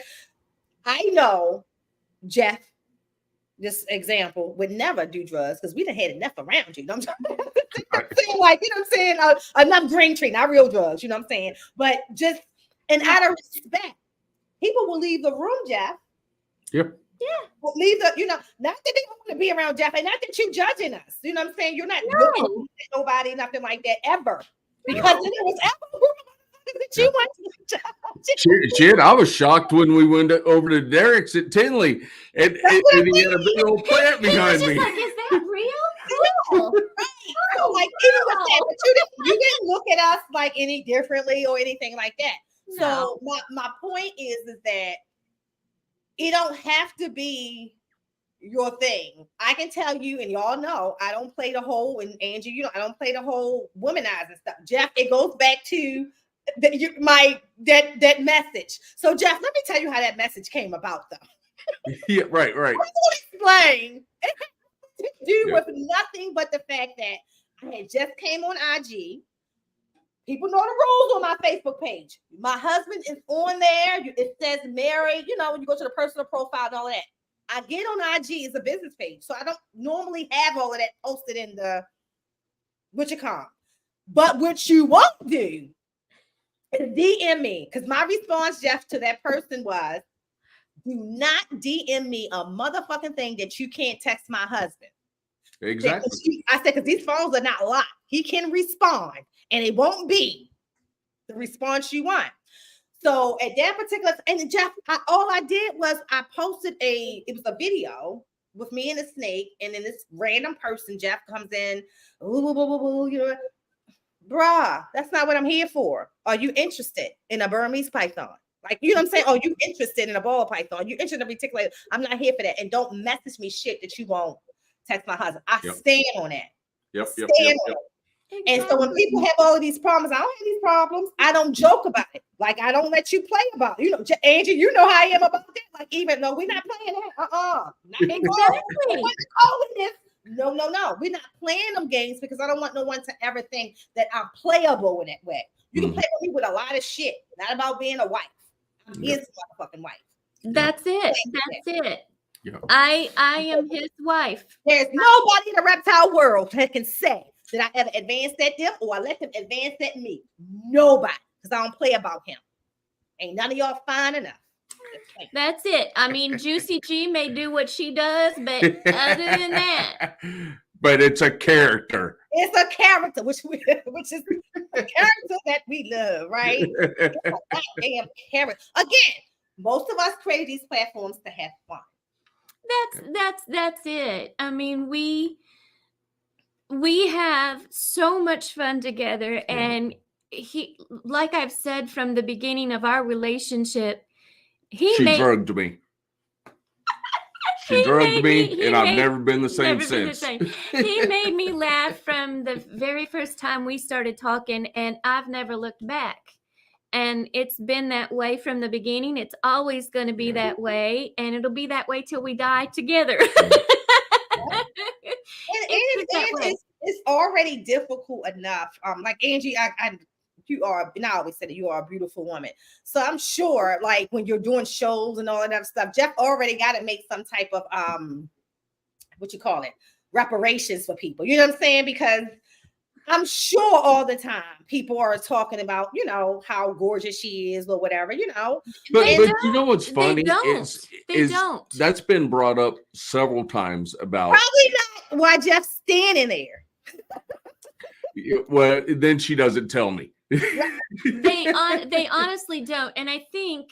I know Jeff, this example, would never do drugs because we done had enough around you. You know what I'm saying? Like, you know what I'm saying? Enough green tree, not real drugs, you know what I'm saying? But just, and out of respect, people will leave the room, Jeff. Yep. Yeah. Will leave the, not that they don't want to be around Jeff, and not that you're judging us. You know what I'm saying? You're not looking at nobody, nothing like that ever. Because if it was ever that you want to judge. Shit, I was shocked when we went over to Derek's at Tinley, and he had a big old plant behind me. Like, is that real? Cool. Right. So, like, even with that, but you didn't look at us like any differently or anything like that. No. So my point is that it don't have to be your thing. I can tell you, and y'all know, I don't play the whole, and Angie, I don't play the whole womanizing stuff. Jeff, it goes back to that message. So Jeff, let me tell you how that message came about, though. Yeah, right. I'm going to explain. It had to do with nothing but the fact that I had just came on IG. People know the rules on my Facebook page. My husband is on there. It says married, when you go to the personal profile and all that. I get on IG, it's a business page. So I don't normally have all of that posted in the But what you won't do is DM me. Because my response, Jeff, to that person was, do not DM me a motherfucking thing that you can't text my husband. Exactly. I said, because these phones are not locked. He can respond, and it won't be the response you want. So at that particular, and Jeff, all I did was I posted it was a video with me and a snake, and then this random person, Jeff, comes in, you know, bruh, that's not what I'm here for. Are you interested in a Burmese python? Like, you know what I'm saying? Are you interested in a ball python? You interested in a particular? I'm not here for that. And don't message me shit that you won't text my husband. I stand on that. Yep. Exactly. And so when people have all of these problems, I don't have these problems. I don't joke about it. Like, I don't let you play about it. You know, Angie, you know how I am about that. Like, even though we're not playing that. Not exactly. No. We're not playing them games because I don't want no one to ever think that I'm playable in that way. You can play with me with a lot of shit, not about being a wife. I'm his motherfucking wife. That's it. That's it. Yeah. I am his wife. There's nobody in the reptile world that can say that I ever advanced at them or I let them advance at me. Nobody, because I don't play about him. Ain't none of y'all fine enough. That's it. I mean, Juicy G may do what she does, but other than that. But it's a character. It's a character, which is a character that we love, right? It's a goddamn character. Again, most of us create these platforms to have fun. That's it. I mean, we have so much fun together, and he, like I've said from the beginning of our relationship, she drugged me. She drugged me, and I've never been the same since. He made me laugh from the very first time we started talking, and I've never looked back. And it's been that way from the beginning. It's always going to be that way, and it'll be that way till we die together. It's already difficult enough. Like Angie, you are, and I always say that you are a beautiful woman. So I'm sure, like when you're doing shows and all of that stuff, Jeff already got to make some type of reparations for people. You know what I'm saying? Because I'm sure all the time people are talking about, you know, how gorgeous she is or whatever, you know. But you know what's funny? They don't. That's been brought up several times about. Probably not why Jeff's standing there. Well, then she doesn't tell me. They honestly don't. And I think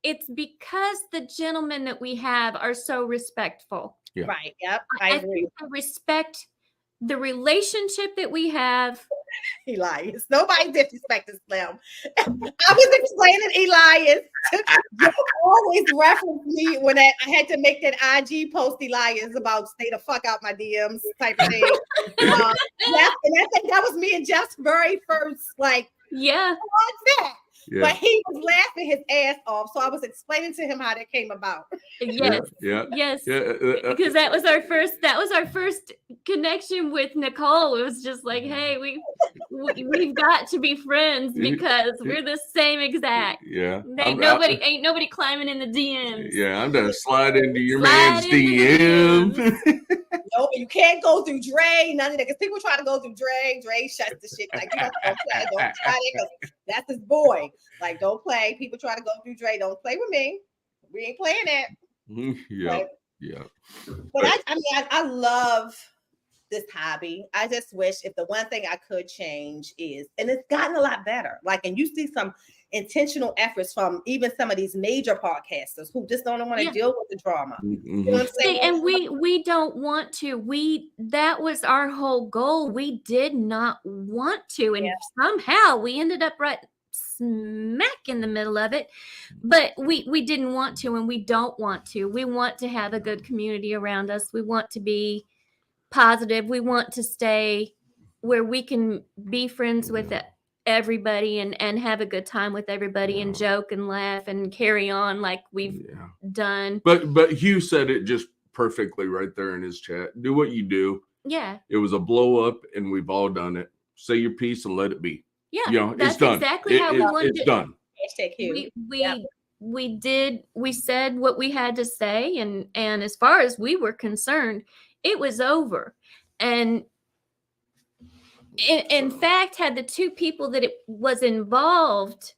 it's because the gentlemen that we have are so respectful. Yeah. Right. Yep. I agree. Think respect the relationship that we have. Elias. Nobody disrespected Slim. I was explaining Elias. You always reference me when I had to make that IG post, Elias, about stay the fuck out my DMs type of thing. And I think that was me and Jeff's very first, like, what's that? Yeah. But he was laughing his ass off, so I was explaining to him how that came about. Yes. Because that was our first connection with Nicole. It was just like, hey, we've got to be friends because we're the same exact. Yeah. Ain't nobody climbing in the DMs. Yeah, I'm gonna slide into your man's DM. No, you can't go through Dre, none of that. Because people try to go through Dre. Dre shuts the shit. Like, don't try it, because that's his boy. Like, don't play. People try to go through Dre. Don't play with me. We ain't playing that. Yeah. But I love this hobby. I just wish if the one thing I could change is, and it's gotten a lot better. Like, and you see some intentional efforts from even some of these major podcasters who just don't want to deal with the drama. Mm-hmm. You know what I'm saying? And we don't want to. That was our whole goal. We did not want to, and somehow we ended up right smack in the middle of it. But we didn't want to, and we don't want to. We want to have a good community around us. We want to be positive. We want to stay where we can be friends with everybody and have a good time with everybody and joke and laugh and carry on like we've done. But Hugh said it just perfectly right there in his chat. Do what you do. Yeah. It was a blow up and we've all done it. Say your piece and let it be. Yeah. You know, that's it's done. Exactly how we wanted it. It's done. We said what we had to say, and as far as we were concerned, it was over. And in fact, had the two people that it was involved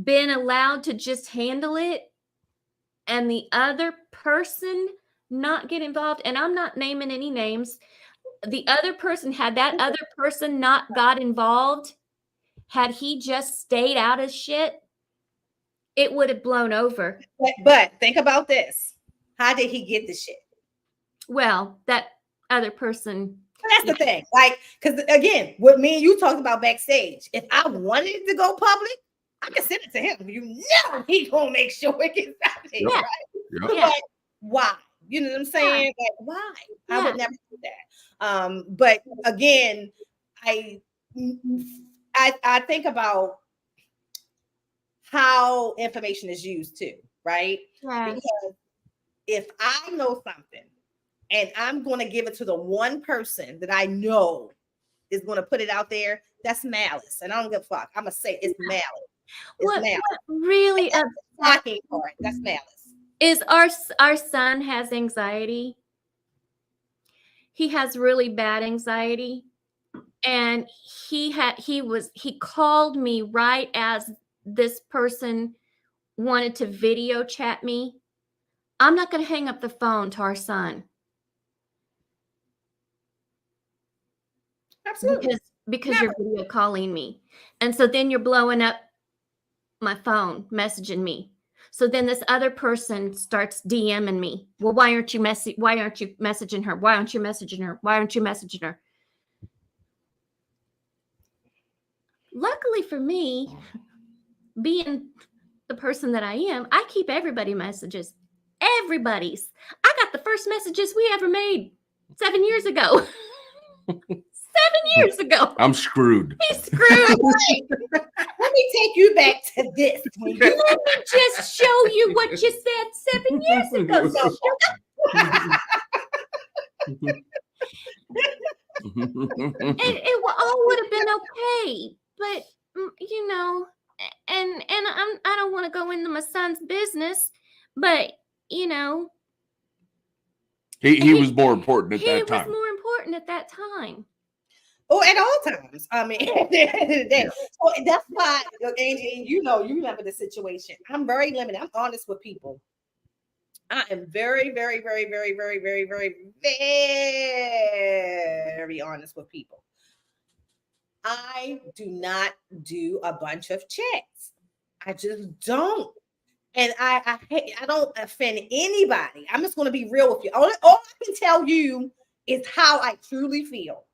been allowed to just handle it and the other person not get involved, and I'm not naming any names, the other person, had that other person not got involved, had he just stayed out of shit, it would have blown over. But think about this. How did he get the shit? Well, that other person. That's the thing. Like, because again, what me and you talked about backstage, if I wanted it to go public, I can send it to him. You know he's gonna make sure it gets out there, right? Yeah. But why? You know what I'm saying? Like, why? I would never do that. But again, I think about how information is used too, right? Because if I know something and I'm going to give it to the one person that I know is going to put it out there, that's malice. And I don't give a fuck. I'm going to say it's malice. What really shocking part, that's malice. Is our son has anxiety. He has really bad anxiety. And he called me right as this person wanted to video chat me. I'm not going to hang up the phone to our son. Absolutely. Because you're video calling me. And so then you're blowing up my phone, messaging me. So then this other person starts DMing me. Well, why aren't you messaging her? Why aren't you messaging her? Why aren't you messaging her? Luckily for me, being the person that I am, I keep everybody messages. Everybody's. I got the first messages we ever made 7 years ago. 7 years ago. I'm screwed. He's screwed. Let me take you back to this. Let me just show you what you said 7 years ago. It all would have been okay, but you know, and I don't want to go into my son's business, but you know, he was more important at that time. He was more important at that time. Oh, at all times. I mean, so that's why, Angie, you know, you remember the situation. I'm very limited. I'm honest with people. I am very, very, very, very, very, very, very, very honest with people. I do not do a bunch of chats. I just don't. And I don't offend anybody. I'm just going to be real with you. All I can tell you is how I truly feel.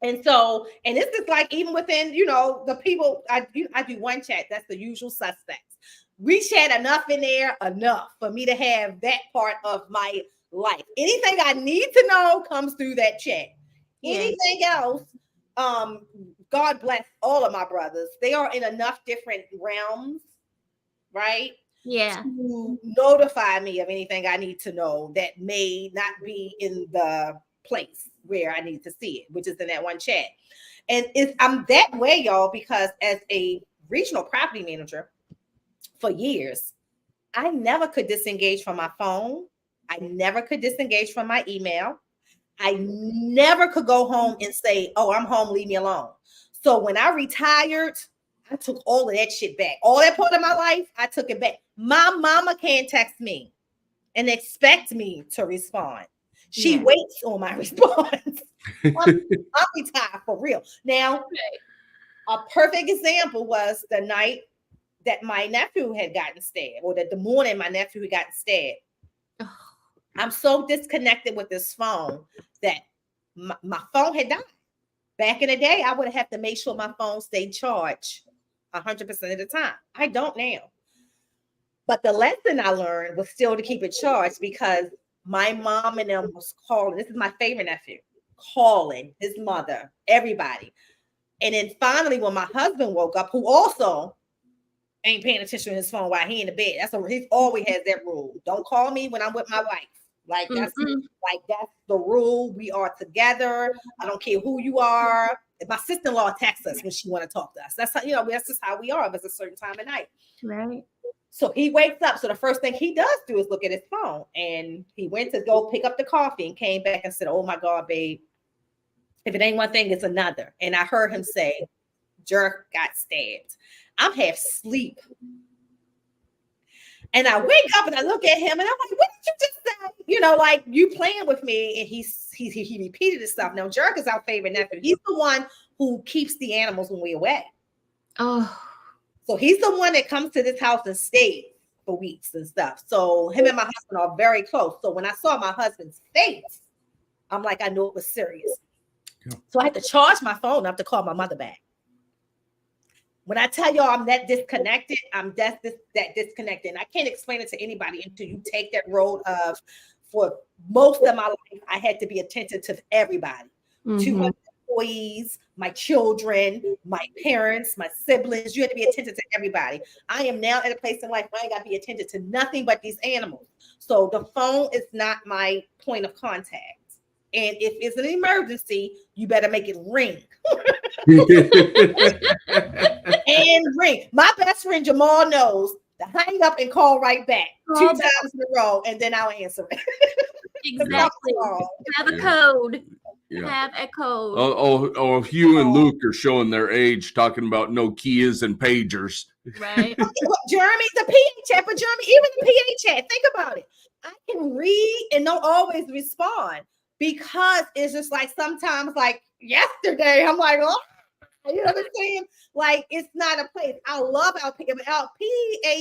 And so, and this is like even within, you know, the people, I do one chat. That's the usual suspects. We chat enough in there, enough for me to have that part of my life. Anything I need to know comes through that chat. Anything else, God bless all of my brothers. They are in enough different realms, right? Yeah. To notify me of anything I need to know that may not be in the place where I need to see it, which is in that one chat. And I'm that way, y'all, because as a regional property manager for years, I never could disengage from my phone. I never could disengage from my email. I never could go home and say, oh, I'm home, leave me alone. So when I retired, I took all of that shit back. All that part of my life, I took it back. My mama can't text me and expect me to respond. She waits on my response. I'm retired for real. Now, a perfect example was the night that my nephew had gotten stabbed, or the morning my nephew had gotten stabbed. I'm so disconnected with this phone that my phone had died. Back in the day, I would have to make sure my phone stayed charged 100% of the time. I don't now. But the lesson I learned was still to keep it charged, because my mom and them was calling. This is my favorite nephew, calling his mother, everybody. And then finally, when my husband woke up, who also ain't paying attention to his phone while he in the bed. He always has that rule. Don't call me when I'm with my wife. Like that's the rule. We are together. I don't care who you are. If my sister-in-law texts us when she want to talk to us. That's how, that's just how we are. But it's a certain time of night. Right. So he wakes up. So the first thing he does do is look at his phone. And he went to go pick up the coffee and came back and said, oh my God, babe. If it ain't one thing, it's another. And I heard him say, Jerk got stabbed. I'm half asleep. And I wake up and I look at him and I'm like, what did you just say? Like you playing with me. And he repeated his stuff. Now, Jerk is our favorite nephew. He's the one who keeps the animals when we're away. Oh. So he's the one that comes to this house and stays for weeks and stuff. So him and my husband are very close. So when I saw my husband's face, I'm like, I knew it was serious. Yeah. So I had to charge my phone. I have to call my mother back. When I tell y'all I'm that disconnected, I'm that disconnected. And I can't explain it to anybody until you take that road of, for most of my life, I had to be attentive to everybody. 200 employees, my children, my parents, my siblings. You had to be attentive to everybody. I am now at a place in life where I ain't got to be attentive to nothing but these animals. So the phone is not my point of contact. And if it's an emergency, you better make it ring. And ring. My best friend Jamal knows to hang up and call right back 2 times in a row, and then I'll answer it. Exactly. Have a code. Yeah. Have a code. Oh, Hugh and Luke are showing their age, talking about Nokias and pagers. Right. Jeremy, the PA chat, but Jeremy, even the PA chat, think about it. I can read and don't always respond because it's just like sometimes, like yesterday, I'm like, oh, you know what I'm saying? Like, it's not a place. I love our PA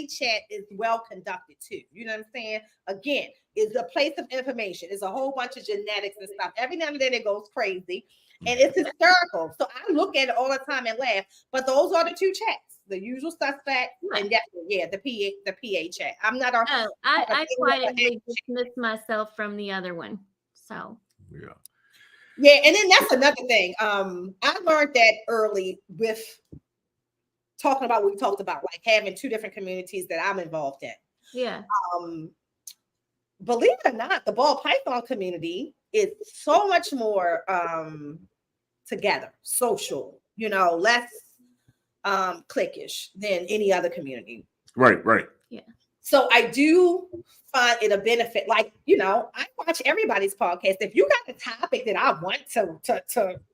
chat is well conducted too. You know what I'm saying? Again, it's a place of information. It's a whole bunch of genetics and stuff. Every now and then it goes crazy and it's hysterical. So I look at it all the time and laugh. But those are the 2 chats, the usual suspect and definitely, the PA chat. I'm not I quietly dismiss myself from the other one. So yeah, and then that's another thing. I learned that early with talking about what we talked about, like having 2 different communities that I'm involved in. Yeah. Believe it or not, the ball python community is so much more together, social, less cliquish than any other community. Right. Yeah. So I do find it a benefit. Like, I watch everybody's podcast. If you got a topic that I want to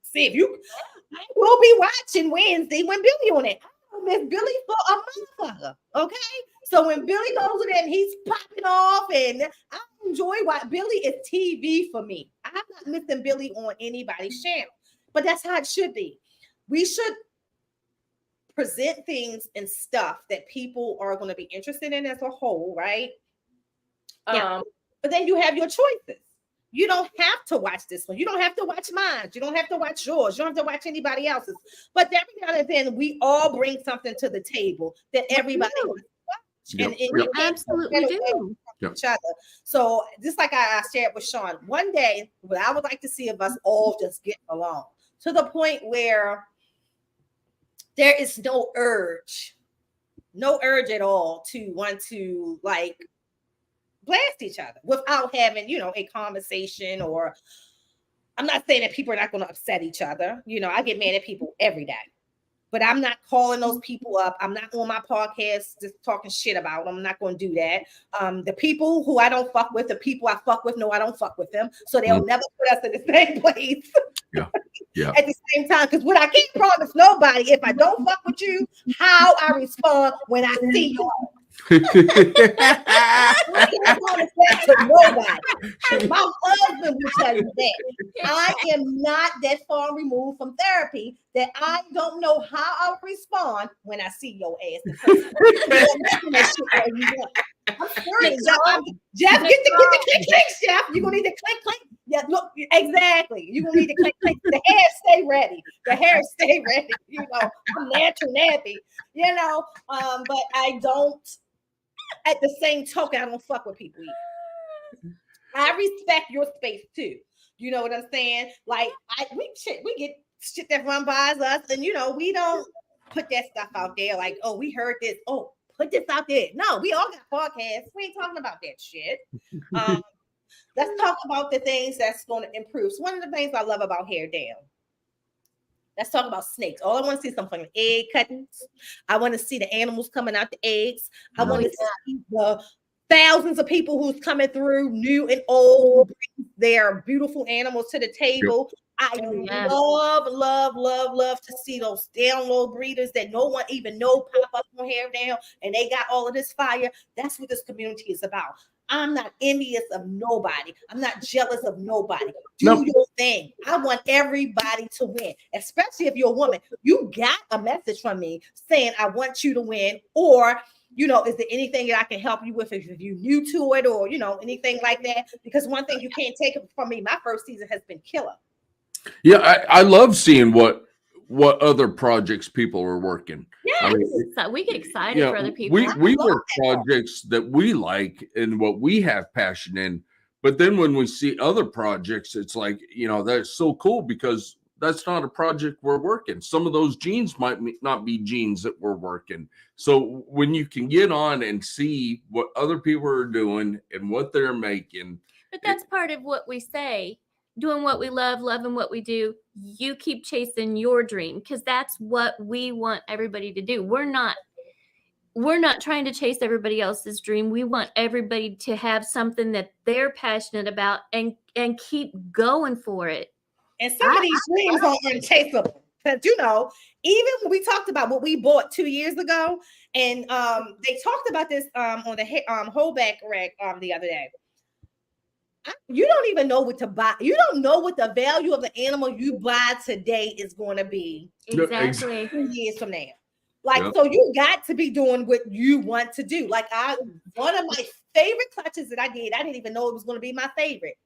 see, I will be watching Wednesday when Billy on it. I miss Billy for a motherfucker. Okay. So when Billy goes in and he's popping off, and I enjoy what Billy is TV for me. I'm not missing Billy on anybody's channel, but that's how it should be. We should present things and stuff that people are going to be interested in as a whole, right? Yeah. But then you have your choices. You don't have to watch this one. You don't have to watch mine. You don't have to watch yours. You don't have to watch anybody else's. But every now and then, we all bring something to the table that everybody wants to watch. Yep. And we absolutely do. Each other. So just like I shared with Sean, one day, what I would like to see of us all just get along to the point where there is no urge at all to want to like blast each other without having, a conversation. Or I'm not saying that people are not going to upset each other. I get mad at people every day, but I'm not calling those people up. I'm not on my podcast just talking shit about them. I'm not going to do that. The people who I don't fuck with, the people I fuck with, no, I don't fuck with them. So they'll never put us in the same place. Yeah. At the same time, because what I can't promise nobody, if I don't fuck with you, how I respond when I see you. I can't promise that to nobody. My husband will tell you that. I am not that far removed from therapy that I don't know how I'll respond when I see your ass in person. I'm serious. Jeff, get the click, Jeff. You're going to need to click. Yeah, look, exactly. You're going to need to click. The hair stay ready. I'm natural nappy, but I don't, at the same token, I don't fuck with people either. I respect your space too. You know what I'm saying? Like, we get shit that run by us, and we don't put that stuff out there like, oh, we heard this. Oh, put this out there. No, we all got podcasts. We ain't talking about that shit. Let's talk about the things that's going to improve. So one of the things I love about Hair Down. Let's talk about snakes. All I want to see is something like egg cuttings. I want to see the animals coming out the eggs. I want to see the thousands of people who's coming through, new and old, bring their beautiful animals to the table. I love to see those download breeders that no one even know pop up on Hair Down, and they got all of this fire. That's what this community is about. I'm not envious of nobody. I'm not jealous of nobody. Do No. your thing. I want everybody to win, especially if you're a woman. You got a message from me saying, I want you to win, or, you know, is there anything that I can help you with if you're new to it, or, you know, anything like that? Because one thing you can't take from me, my first season has been killer. Yeah, I love seeing what other projects people are working. Yeah, I mean, we get excited for other people. We work projects that we like and what we have passion in. But then when we see other projects, it's like, you know, that's so cool because that's not a project we're working. Some of those genes might not be genes that we're working. So when you can get on and see what other people are doing and what they're making. But that's part of what we say. Doing what we love, loving what we do, you keep chasing your dream, because that's what we want everybody to do. We're not trying to chase everybody else's dream. We want everybody to have something that they're passionate about and keep going for it. And some of these dreams are unchaseable. Because, you know, even when we talked about what we bought 2 years ago, and they talked about this on the holdback rack the other day. You don't even know what to buy. You don't know what the value of the animal you buy today is going to be. Exactly. 2 years from now. Like, so you got to be doing what you want to do. Like, one of my favorite clutches that I didn't even know it was going to be my favorite,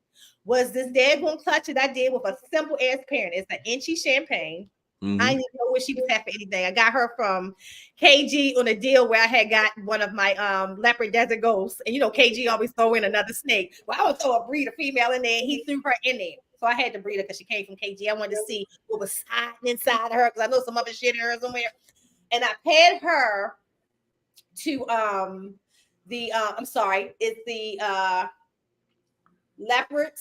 was this daggone clutch that I did with a simple ass parent. It's an Inchy Champagne. Mm-hmm. I didn't know where she was at for anything. I got her from KG on a deal where I had got one of my leopard desert ghosts. And you know, KG always throw in another snake. Well, I would throw a breeder female in there, and he threw her in there. So I had to breed her because she came from KG. I wanted to see what was hiding inside of her, because I know some other shit in her somewhere. And I paired her to it's the leopard.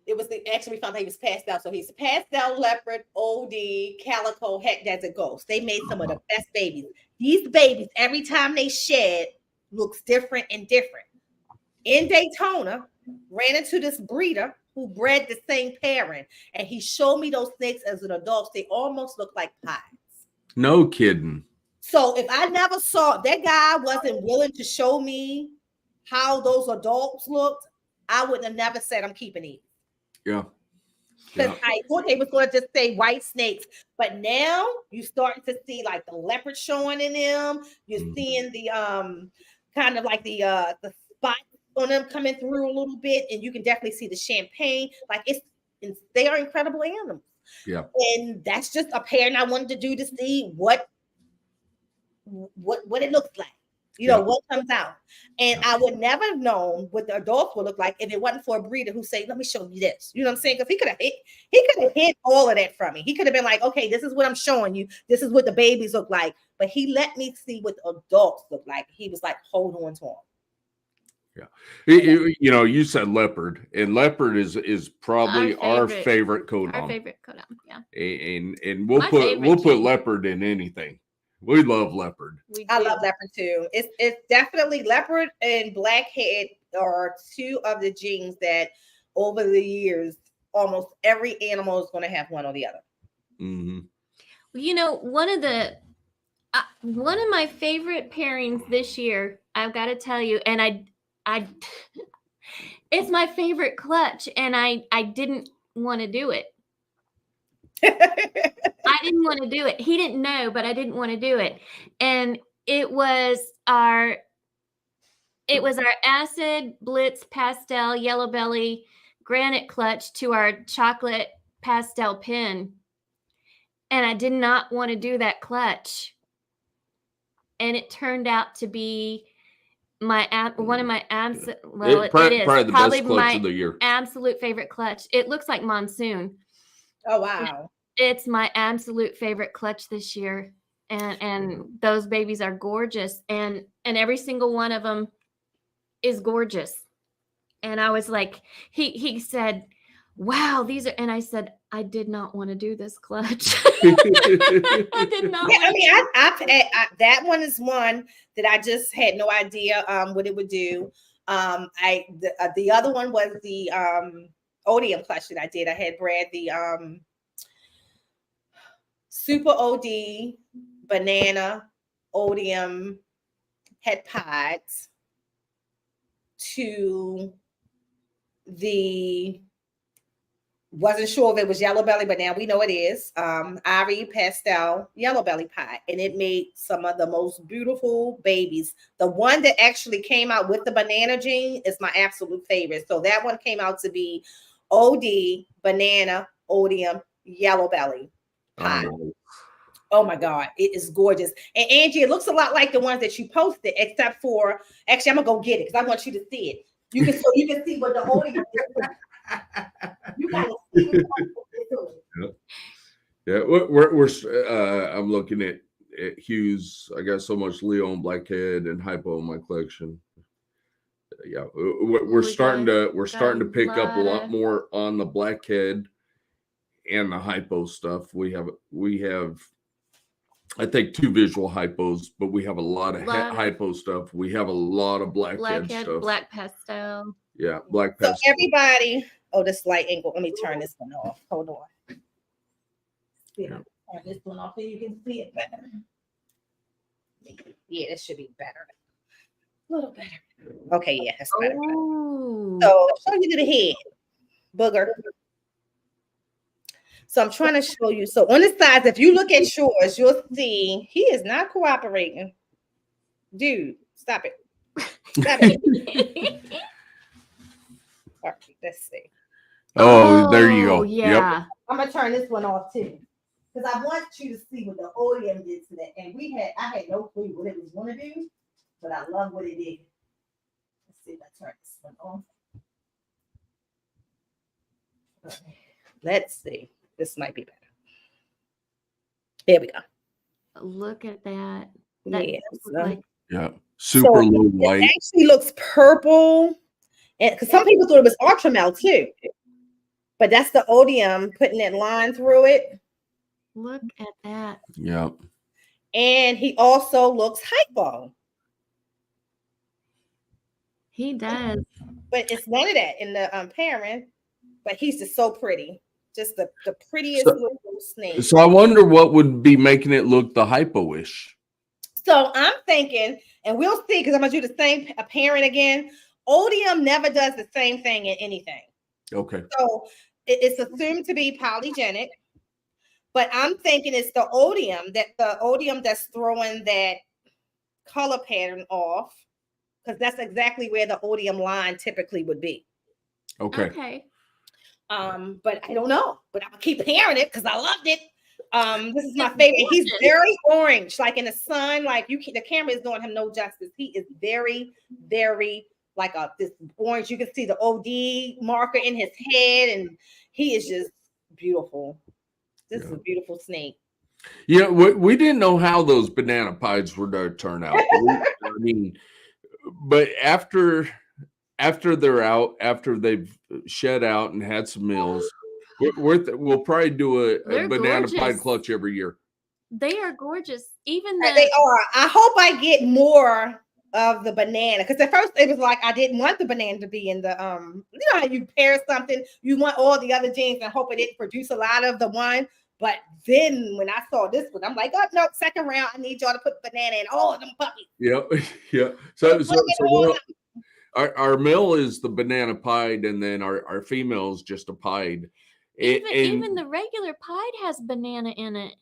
It was actually we found out he was pastel. So he's pastel, leopard, OD, calico, heck desert ghost. They made some of the best babies. These babies, every time they shed, looks different and different. In Daytona, ran into this breeder who bred the same parent, and he showed me those snakes as an adult. They almost look like pies. No kidding. So if I never saw, that guy wasn't willing to show me how those adults looked, I would have never said I'm keeping these. Yeah. Because I thought they was going to just say white snakes, but now you starting to see like the leopard showing in them. You're seeing the kind of like the spots on them coming through a little bit, and you can definitely see the champagne. Like they are incredible animals. Yeah. And that's just a pair, and I wanted to do to see what it looks like. You know, what comes out. And I would never have known what the adults would look like if it wasn't for a breeder who say, let me show you this. You know what I'm saying? Because he could have hid all of that from me. He could have been like, okay, this is what I'm showing you. This is what the babies look like. But he let me see what the adults look like. He was like, hold on to them. Yeah. You know, you said leopard, and leopard is probably our favorite codon. Our favorite codon, yeah. And we'll put leopard in anything. We love leopard. I love leopard too. It's definitely leopard and blackhead are two of the genes that over the years, almost every animal is going to have one or the other. Mm-hmm. Well, you know, one of my favorite pairings this year, I've got to tell you, and I it's my favorite clutch, and I didn't want to do it. I didn't want to do it. He didn't know, but I didn't want to do it. And it was our acid blitz pastel yellow belly granite clutch to our chocolate pastel pin. And I did not want to do that clutch. And it turned out to be one of my absolute probably my absolute favorite clutch. It looks like Monsoon. Oh wow. It's my absolute favorite clutch this year. And those babies are gorgeous. And every single one of them is gorgeous. And I was like, he said, wow, these are, and I said, I did not want to do this clutch. I did not. Yeah, I mean, I that one is one that I just had no idea what it would do. The other one was the Odium clutch that I did. I had bred the Super OD, Banana, Odium, het pods to the, wasn't sure if it was yellow belly, but now we know it is, Ivory Pastel yellow belly pod. And it made some of the most beautiful babies. The one that actually came out with the banana gene is my absolute favorite. So that one came out to be OD, banana, odium, yellow belly pod. Oh my God, it is gorgeous. And Angie, it looks a lot like the ones that you posted, except for, actually, I'm gonna go get it because I want you to see it. You can see what the odium is. You gotta see what yeah, we're I'm looking at hues. I got so much Leo and Blackhead and Hypo in my collection. Yeah, we're starting to pick up a lot more on the Blackhead and the Hypo stuff. We have I think 2 visual hypos, but we have a lot of hypo stuff. We have a lot of blackhead stuff. Black pastel. Yeah, black pastel. So everybody, this light angle. Let me turn this one off. Hold on. Yeah, turn this one off so you can see it better. Yeah, this should be better. A little better. Okay, yeah, that's better. Ooh. So I'll show you to the head, booger. So I'm trying to show you. So on the sides, if you look at yours, you'll see he is not cooperating. Dude, stop it. Stop it. All right, let's see. Oh, there you go. Yeah. Yep. I'm gonna turn this one off too. Because I want you to see what the odium did to that. And I had no clue what it was gonna do, but I love what it did. Let's see if I turn this one off. Okay. Let's see. This might be better. There we go. Look at that. Yes. Yeah. Super low light. It actually looks purple. And because some people thought it was Ultramel too. But that's the odium putting that line through it. Look at that. Yeah. And he also looks hypo. He does. But it's none of that in the pairing. But he's just so pretty. Just the prettiest little snake. So I wonder what would be making it look the hypo-ish. So I'm thinking, and we'll see, because I'm going to do the same pairing again. Odium never does the same thing in anything. Okay. So it's assumed to be polygenic. But I'm thinking it's the odium that's throwing that color pattern off. Because that's exactly where the odium line typically would be. Okay. But I don't know. But I'm gonna keep hearing it because I loved it. This is my favorite. He's very orange, like in the sun. Like the camera is doing him no justice. He is very, very like this orange. You can see the OD marker in his head, and he is just beautiful. This is a beautiful snake. Yeah, we didn't know how those banana pies were going to turn out. I mean, but after they're out, after they've shed out and had some meals, we'll probably do a banana pie clutch every year. They are gorgeous. Even they are. I hope I get more of the banana, because at first it was like I didn't want the banana to be in the you know how you pair something, you want all the other genes and hope it didn't produce a lot of the one. But then when I saw this one, I'm like, oh no, second round, I need y'all to put banana in all of them puppies. Yep. Yeah. So our male is the banana pied, and then our female is just a pied. Even the regular pied has banana in it.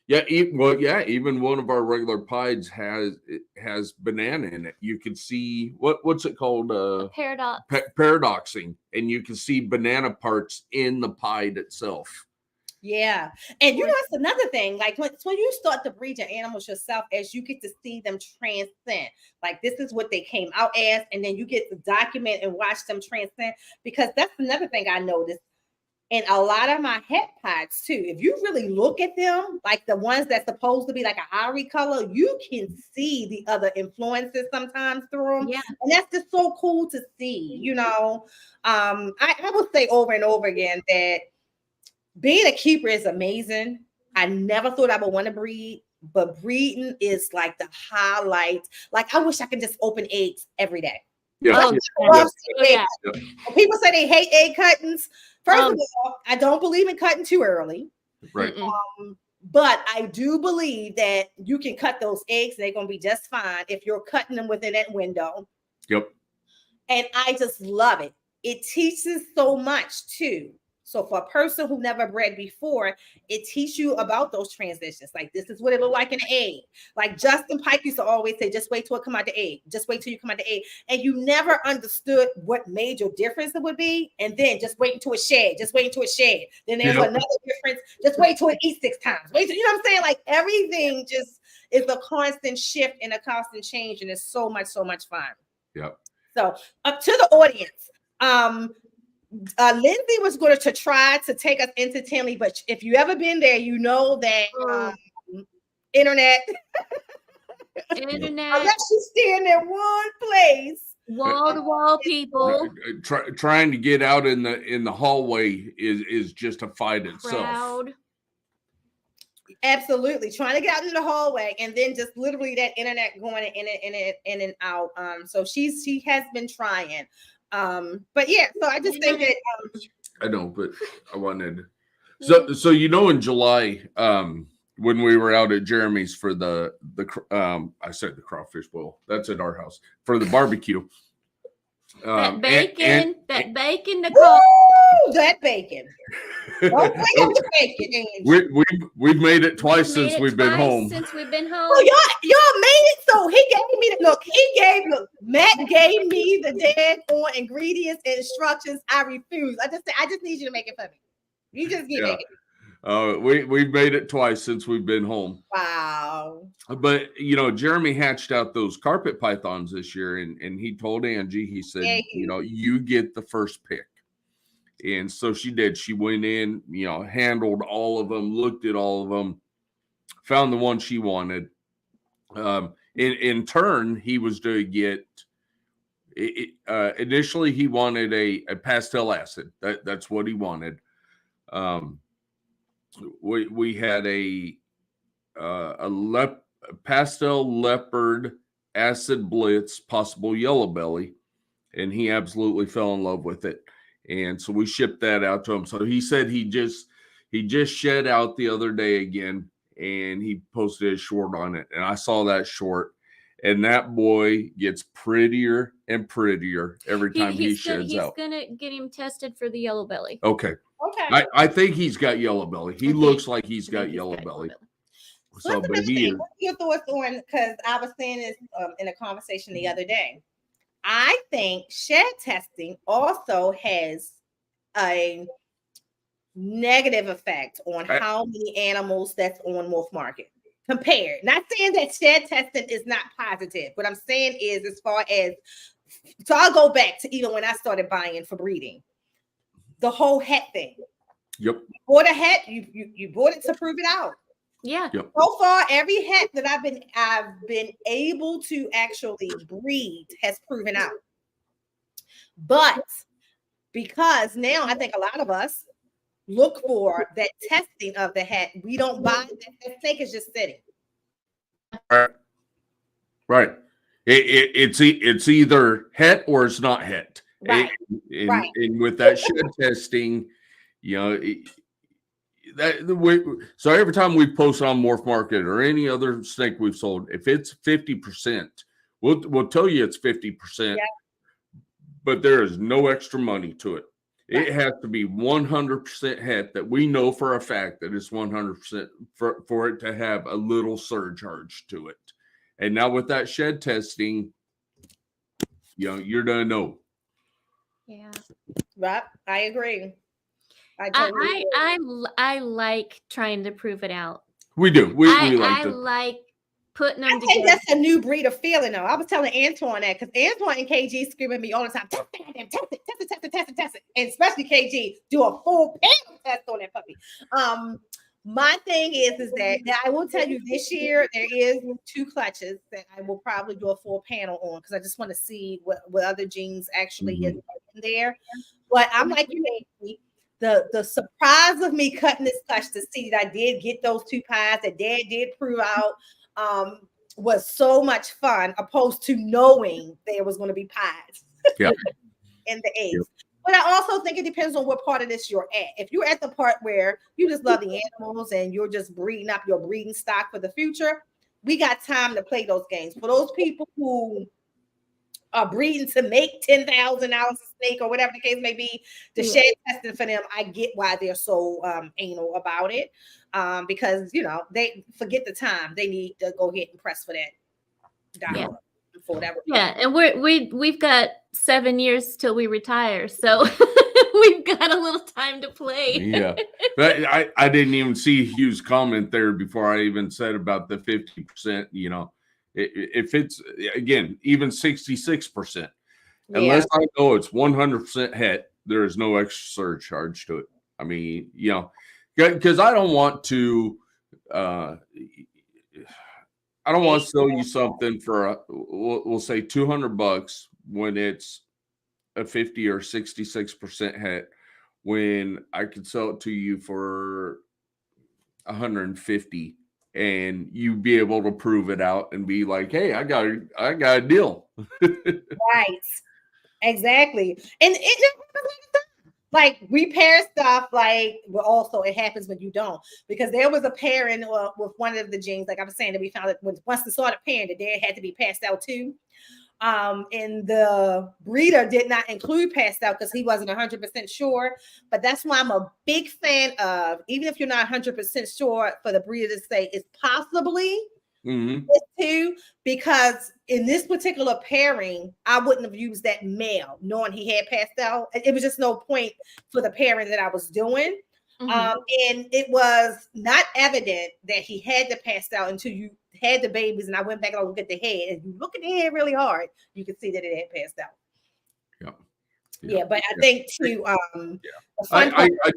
Yeah, even one of our regular pieds has banana in it. You can see what's it called? Paradox. Paradoxing, and you can see banana parts in the pied itself. Yeah, and you know that's another thing. Like when you start to breed your animals yourself, as you get to see them transcend. Like this is what they came out as, and then you get to document and watch them transcend. Because that's another thing I noticed. And a lot of my het pods too, if you really look at them, like the ones that's supposed to be like an ivory color, you can see the other influences sometimes through them. Yeah. And that's just so cool to see, you know. I will say over and over again that being a keeper is amazing. I never thought I would want to breed, but breeding is like the highlight. Like I wish I could just open eggs every day. Yeah. When people say they hate egg cuttings, first of all, I don't believe in cutting too early. Right. But I do believe that you can cut those eggs and they're going to be just fine if you're cutting them within that window. Yep. And I just love it. It teaches so much too. So for a person who never bred before, it teaches you about those transitions. Like, this is what it look like in an egg. Like Justin Pike used to always say, just wait till it come out the egg. Just wait till you come out the egg. And you never understood what major difference it would be. And then just wait until it shed. Just wait until it shed. Then there's another difference. Just wait till it eats 6 times. Wait till, you know what I'm saying? Like, everything just is a constant shift and a constant change. And it's so much fun. Yep. So up to the audience. Lindsay was going to try to take us into Tinley, but if you ever been there, you know that internet, unless you stand in one place, wall to wall people trying to get out in the hallway is just a fight itself. Absolutely, trying to get out in the hallway, and then just literally that internet going in and out. So she has been trying. But yeah, so I just think that I know, but I wanted so in July, when we were out at Jeremy's for the I said the crawfish boil, that's at our house, for the barbecue. That bacon, Nicole. Woo, that bacon. Don't bring up the bacon, Angie. We've made it twice since we've been home. Oh, y'all made it. So he gave me Matt gave me the dead on ingredients and instructions. I refuse. I just need you to make it for me. You just get it. We've made it twice since we've been home. Wow. But Jeremy hatched out those carpet pythons this year, and he told Angie, he said, you get the first pick. And so she did. She went in, handled all of them, looked at all of them, found the one she wanted. In turn, he was to get initially he wanted a pastel acid. That's what he wanted. We had a pastel leopard acid blitz, possible yellow belly, and he absolutely fell in love with it. And so we shipped that out to him. So he said he just shed out the other day again, and he posted a short on it. And I saw that short, and that boy gets prettier and prettier every time he sheds out. He's gonna get him tested for the yellow belly. Okay. I think he's got yellow belly. He looks like he's got yellow belly. So, but he is. What are your thoughts on? Because I was saying this in a conversation the other day. I think shed testing also has a negative effect on how many animals that's on Wolf Market compared. Not saying that shed testing is not positive. What I'm saying is, as far as, so I'll go back to even when I started buying for breeding, the whole het thing. Yep. You bought a het, you bought it to prove it out. Yeah. Yep. So far, every het that I've been able to actually breed has proven out. But because now I think a lot of us look for that testing of the het, we don't buy that snake is just sitting. Right. It's either het or it's not het. Right. And with that shed testing, so every time we post on Morph Market or any other snake we've sold, if it's 50%, we'll tell you it's 50%, but there is no extra money to it. It has to be 100% het that we know for a fact that it's 100% for it to have a little surcharge to it. And now with that shed testing, you're gonna know. Yeah. Right. I agree. I like trying to prove it out. We do. I like putting them together. I think that's a new breed of feeling, though. I was telling Antoine that because Antoine and KG screaming at me all the time, test it. And especially KG, do a full panel test on that puppy. My thing is that I will tell you this year, there is 2 clutches that I will probably do a full panel on because I just want to see what other genes actually is in there. But I'm like you, Nancy. The surprise of me cutting this clutch to see that I did get those 2 pies that Dad did prove out was so much fun, opposed to knowing there was going to be pies in the eggs. But I also think it depends on what part of this you're at. If you're at the part where you just love the animals and you're just breeding up your breeding stock for the future, we got time to play those games. For those people who are breeding to make $10,000 a snake or whatever the case may be, the shed testing for them, I get why they're so anal about it, because they forget the time they need to go ahead and press for that dollar for whatever. Yeah, and we've got 7 years till we retire, so we've got a little time to play. Yeah, but I didn't even see Hugh's comment there before I even said about the 50%. If it's, again, even 66%, unless I know it's 100% het, there is no extra surcharge to it. I mean, because I don't want to sell you something for we'll say $200 when it's a 50 or 66% het, when I could sell it to you for 150. And you be able to prove it out and be like, hey, I got a deal. Right. Exactly. And it like repair stuff, also it happens when you don't. Because there was a pairing with one of the genes, like I was saying, that we found that once they started pairing, the dad had to be passed out too. And the breeder did not include passed out because he wasn't 100% sure. But that's why I'm a big fan of, even if you're not 100% sure, for the breeder to say it's possibly this too, because in this particular pairing, I wouldn't have used that male knowing he had passed out. It was just no point for the pairing that I was doing. And it was not evident that he had to pass out until you had the babies, and I went back and I looked at the head, and you look at the head really hard, you can see that it had passed out. Yeah, but I think too, I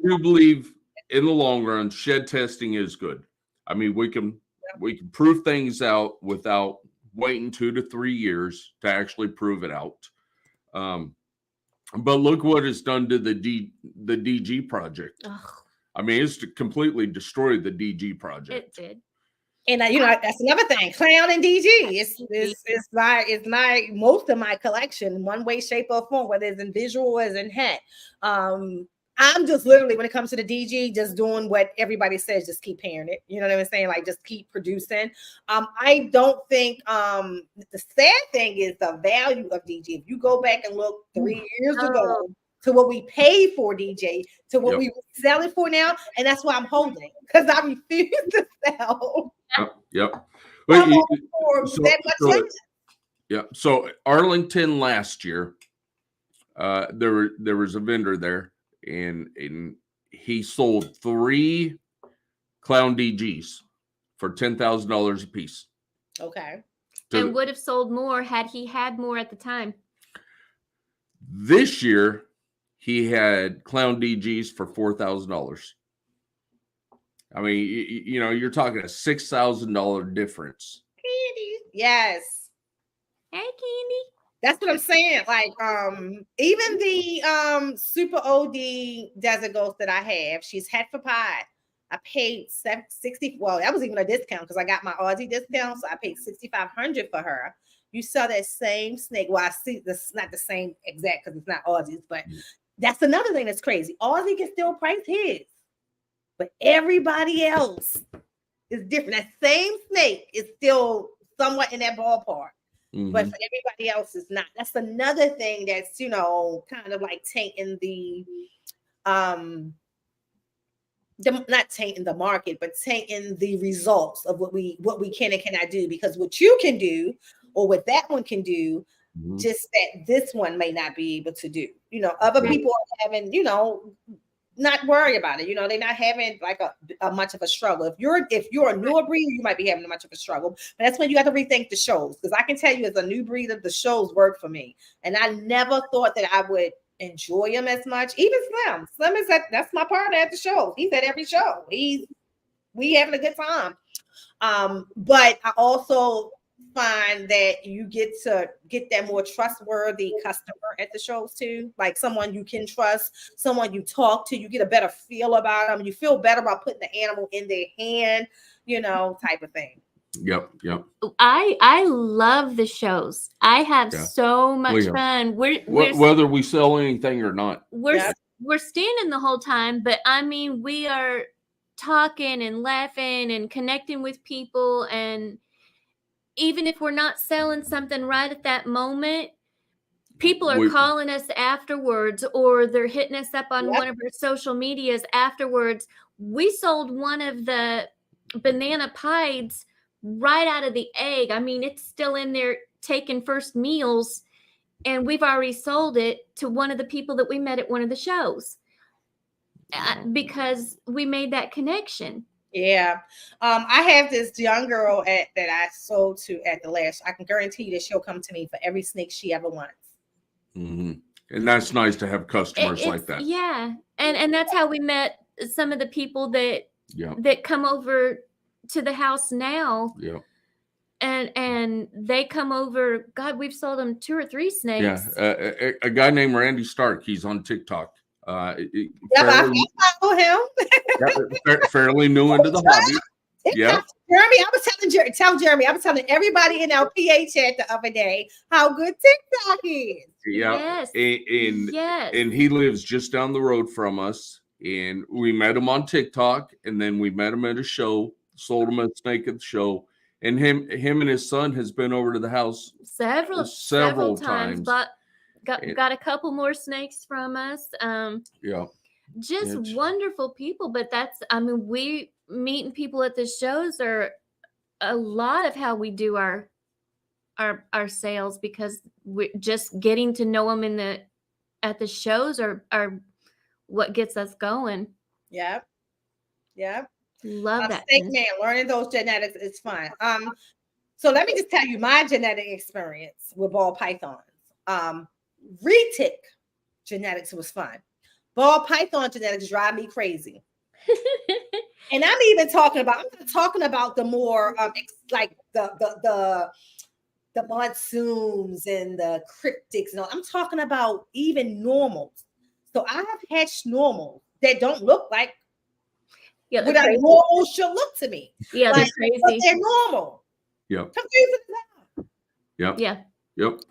do believe in the long run, shed testing is good. I mean, we can prove things out without waiting 2 to 3 years to actually prove it out. But look what it's done to the DG project. I mean, it's completely destroyed the DG project. It did. And that's another thing. Clown and DG. It's my most of my collection in one way, shape, or form, whether it's in visual or as in het. I'm just literally, when it comes to the DG, just doing what everybody says, just keep pairing it. You know what I'm saying? Like, just keep producing. I don't think the sad thing is the value of DG. If you go back and look 3 years ago to what we paid for DJ, to what we sell it for now, and that's why I'm holding it, because I refuse to sell. So Arlington last year, there was a vendor there, and he sold 3 clown DGs for $10,000 a piece. Okay. And would have sold more had he had more at the time. This year, he had clown DGs for $4,000. I mean, you're talking a $6,000 difference. Candy. Yes. Hey, Candy. That's what I'm saying. Like, even the super OD desert ghost that I have, she's het for pie. I paid $60. Well, that was even a discount because I got my Aussie discount, so I paid $6,500 for her. You saw that same snake. Well, I see this not the same exact because it's not Aussies, but that's another thing that's crazy. Aussie can still price his, but everybody else is different. That same snake is still somewhat in that ballpark, but for everybody else, it's not. That's another thing that's kind of like tainting the not tainting the market, but tainting the results of what we can and cannot do. Because what you can do, or what that one can do, just that this one may not be able to do. Other people are having, not worry about it. They're not having like a much of a struggle. If you're a newer breeder, you might be having much of a struggle. But that's when you have to rethink the shows. Because I can tell you, as a new breeder, the shows work for me, and I never thought that I would enjoy them as much. Even Slim is that's my partner at the show. He's at every show. We having a good time. But I also find that you get that more trustworthy customer at the shows too, like someone you can trust, someone you talk to, you get a better feel about them, you feel better about putting the animal in their hand, type of thing. Yep. I love the shows. I have so much fun. Whether we sell anything or not. We're standing the whole time, but I mean, we are talking and laughing and connecting with people, and even if we're not selling something right at that moment, people are calling us afterwards, or they're hitting us up on one of our social medias afterwards. We sold one of the banana pies right out of the egg. I mean, it's still in there taking first meals, and we've already sold it to one of the people that we met at one of the shows because we made that connection. Yeah. I have this young girl that I sold to at the last. I can guarantee you that she'll come to me for every snake she ever wants. Mm-hmm. And that's nice to have customers like that. Yeah. And that's how we met some of the people that come over to the house now. Yeah. And they come over. God, we've sold them 2 or 3 snakes. Yeah. A guy named Randy Stark. He's on TikTok. I follow him. Fairly new into the hobby. Yeah. Jeremy, tell Jeremy, I was telling everybody in our PA chat the other day how good TikTok is. Yeah. Yes. And he lives just down the road from us. And we met him on TikTok, and then we met him at a show, sold him a snake at the show. And him and his son has been over to the house several times. But got a couple more snakes from us. Just wonderful people. But we meeting people at the shows are a lot of how we do our sales, because we're just getting to know them at the shows are what gets us going. Yeah. Love that. Snake man, learning those genetics is fun. So let me just tell you my genetic experience with ball pythons. Retic genetics was fun. Ball python genetics drive me crazy. And I'm not talking about the more like the monsoons and the cryptics and all. I'm talking about even normals. So I have hatched normals that don't look like what a normal should look to me. Yeah, like, they're crazy. But they're normal. Yep. Confusing as hell. Yep. Yep.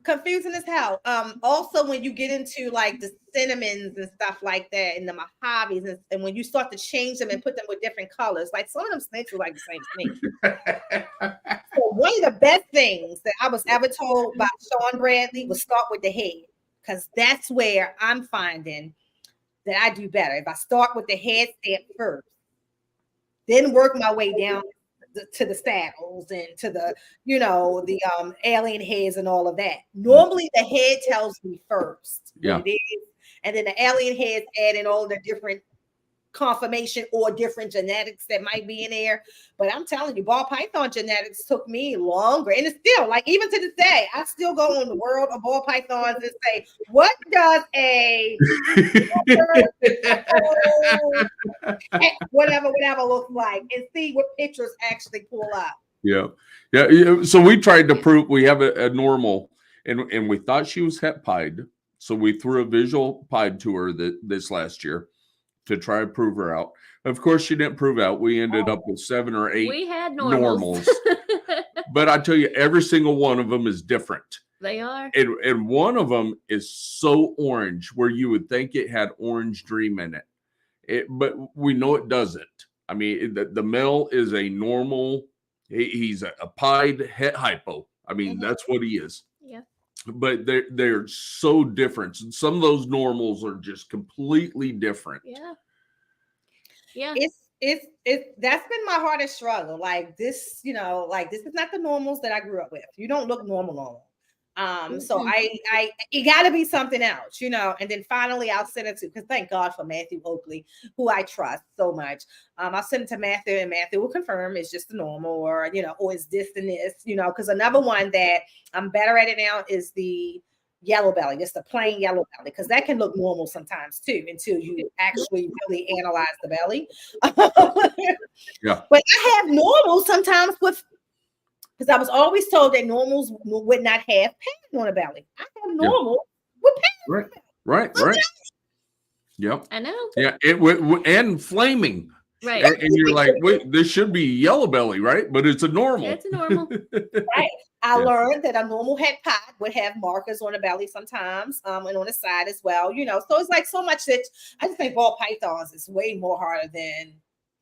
Confusing as hell. Also, when you get into like the cinnamons and stuff like that, and the mojaves, and when you start to change them and put them with different colors, like some of them snakes are like the same snake. So one of the best things that I was ever told by Sean Bradley was start with the head, because that's where I'm finding that I do better. If I start with the head stamp first, then work my way down to the saddles and to the alien heads and all of that. Normally the head tells me first what it is, and then the alien heads add in all the different confirmation or different genetics that might be in there. But I'm telling you, ball python genetics took me longer, and it's still like, even to this day, I still go in the world of ball pythons and say, what does a whatever look like, and see what pictures actually pull out. Yeah. So we tried to prove we have a normal, and we thought she was het pied, so we threw a visual pied to her this last year to try to prove her out. Of course, she didn't prove out. We ended up with 7 or 8 we had normals. But I tell you, every single one of them is different. They are. And one of them is so orange where you would think it had orange dream in it. But we know it doesn't. I mean, the male is a normal, he's a pied het hypo. I mean, that's what he is. Yeah. But they're so different. And some of those normals are just completely different. Yeah. It's that's been my hardest struggle. Like this, this is not the normals that I grew up with. You don't look normal. So it got to be something else, and then finally I'll send it to, because thank God for Matthew Oakley, who I trust so much. I'll send it to Matthew, and Matthew will confirm it's just the normal, or is this and this, because another one that I'm better at it now is the yellow belly, just the plain yellow belly, because that can look normal sometimes too, until you actually really analyze the belly. Yeah. But I have normal sometimes with, because I was always told that normals would not have pattern on the belly. I have normal with pattern. Right. Yep. I know. Yeah. And flaming. Right. And you're like, wait, this should be yellow belly, right? But it's a normal. It's normal. Right. I learned that a normal het pot would have markers on the belly sometimes, and on the side as well. So it's like so much that I just think ball pythons is way more harder than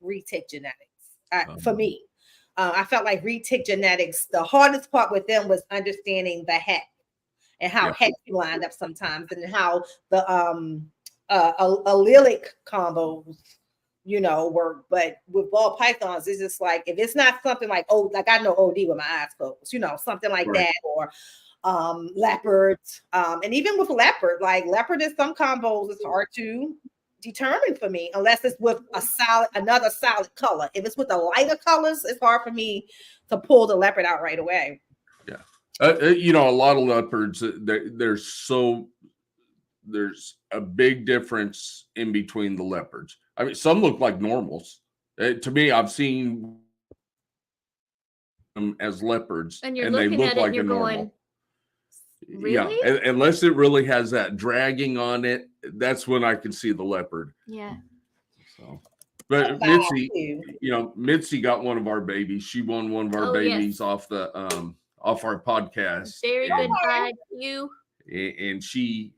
retic genetics for me. I felt like retic genetics, the hardest part with them was understanding the het and how het lined up sometimes, and how the allelic combos work. But with ball pythons, it's just like, if it's not something like, like I know OD with my eyes closed, something like that, or leopards. And even with leopard, like leopard in some combos, it's hard to determine for me unless it's with another solid color. If it's with the lighter colors, it's hard for me to pull the leopard out right away. Yeah. A lot of leopards, there's a big difference in between the leopards. I mean, some look like normals. To me, I've seen them as leopards, and they look like a normal. Really? Yeah, unless it really has that dragging on it, that's when I can see the leopard. Yeah. So, but Mitzi got one of our babies. She won one of our babies off our podcast. Very good tag, you. And she.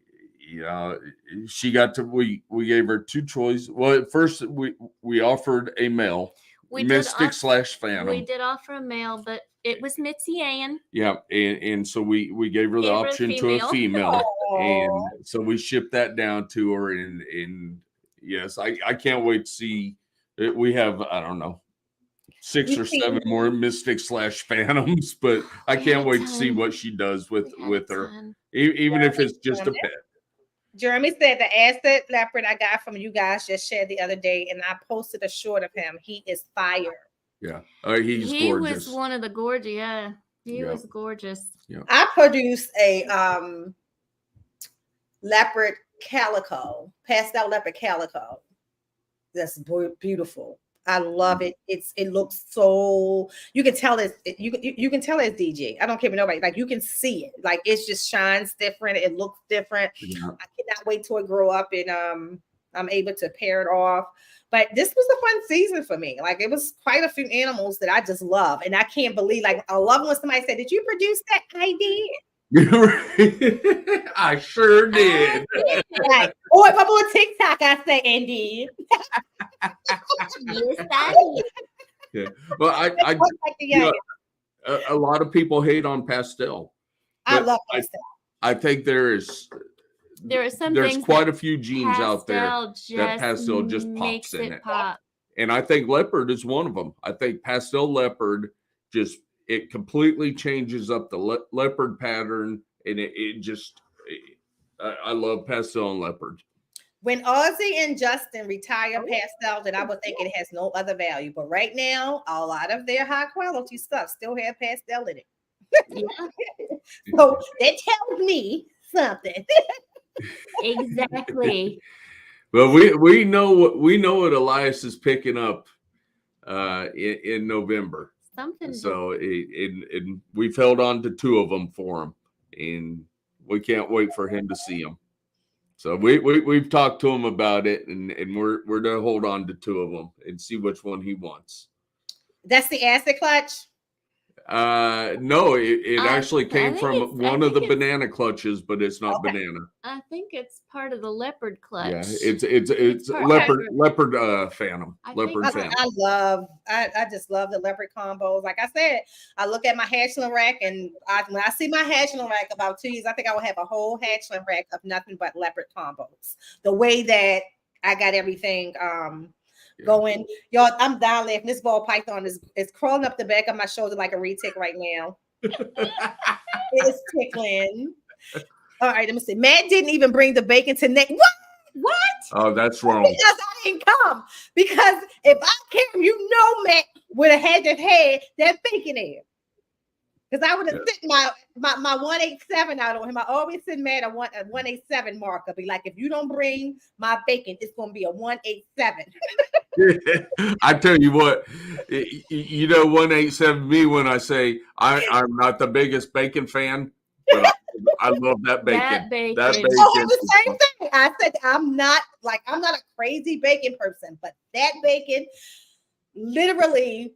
She got to. We gave her two choices. Well, at first we offered a male, Mystic / Phantom. We did offer a male, but it was Mitzi Ann. Yeah, and so we gave her the option to a female, and so we shipped that down to her. And yes, I can't wait to see. We have, I don't know, 6 or 7 more Mystic / Phantoms, but I can't wait to see what she does with her, even if it's just a pet. Jeremy said the acid leopard I got from you guys just shared the other day, and I posted a short of him. He is fire. Yeah, he's gorgeous. He was one of the gorgeous. Yeah, he was gorgeous. Yeah. I produced a leopard calico, pastel leopard calico. That's beautiful. I love it. It looks so, you can tell you can tell it's DG. I don't care if nobody, like, you can see it. Like, it just shines different. It looks different. Yeah. I cannot wait till it grow up and I'm able to pair it off. But this was a fun season for me. Like, it was quite a few animals that I just love. And I can't believe, like, I love when somebody said, "Did you produce that?" I did. I sure did. Like, or if I'm on TikTok, I say indeed. Yes, I did. Yeah. Well, a lot of people hate on pastel. I love pastel. I think there's quite a few genes out there that pastel just pops in it. And I think leopard is one of them. I think pastel leopard it completely changes up the leopard pattern, and I love pastel and leopard. When Ozzy and Justin retire pastel, then I would think it has no other value. But right now, a lot of their high quality stuff still have pastel in it. So that tells me something. Exactly. Well, we know what Elias is picking up in November. Something. So and we've held on to 2 of them for him, and we can't wait for him to see them. So we've talked to him about it, and we're gonna hold on to 2 of them and see which one he wants. That's the acid clutch. No, it actually came from one of the banana clutches, but it's not banana. I think it's part of the leopard clutch. Yeah, it's leopard phantom. Phantom. I just love the leopard combos. Like I said, I look at my hatchling rack, and when I see my hatchling rack about 2 years, I think I will have a whole hatchling rack of nothing but leopard combos. The way that I got everything going, y'all, I'm down laughing. This ball python is crawling up the back of my shoulder like a retic right now. It's tickling. All right, let me see. Matt didn't even bring the bacon to next. What? Oh, that's wrong. Because I didn't come. Because if I came, Matt would have had that bacon in. Because I would have sent my 187 out on him. I always send Matt a 187 marker. Be like, if you don't bring my bacon, it's going to be a 187. I tell you what, 187 me when I say I'm not the biggest bacon fan, but I love that bacon. That bacon. That bacon. Oh, the same thing. I said I'm not a crazy bacon person, but that bacon literally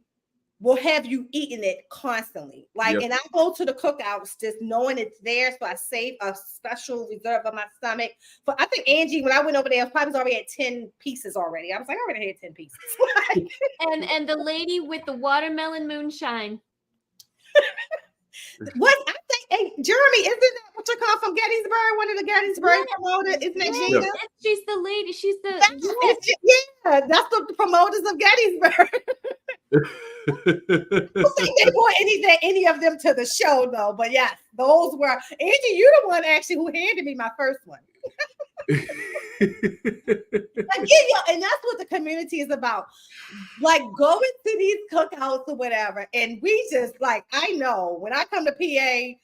will have you eating it constantly. Like, and I go to the cookouts just knowing it's there. So I save a special reserve of my stomach. But I think Angie, when I went over there, probably was already at 10 pieces already. I was like, I already had 10 pieces. and the lady with the watermelon moonshine. What I think, hey, Jeremy, isn't that what you call from Gettysburg? One of the Gettysburg promoters, isn't that Gina? She's the lady. She's the that's the promoters of Gettysburg. I don't think they brought any of them to the show though. But yes, those were Angie. You're the one actually who handed me my first one. Again, and that's what the community is about. Like going to these cookouts or whatever, and we just like I know when I come to PA,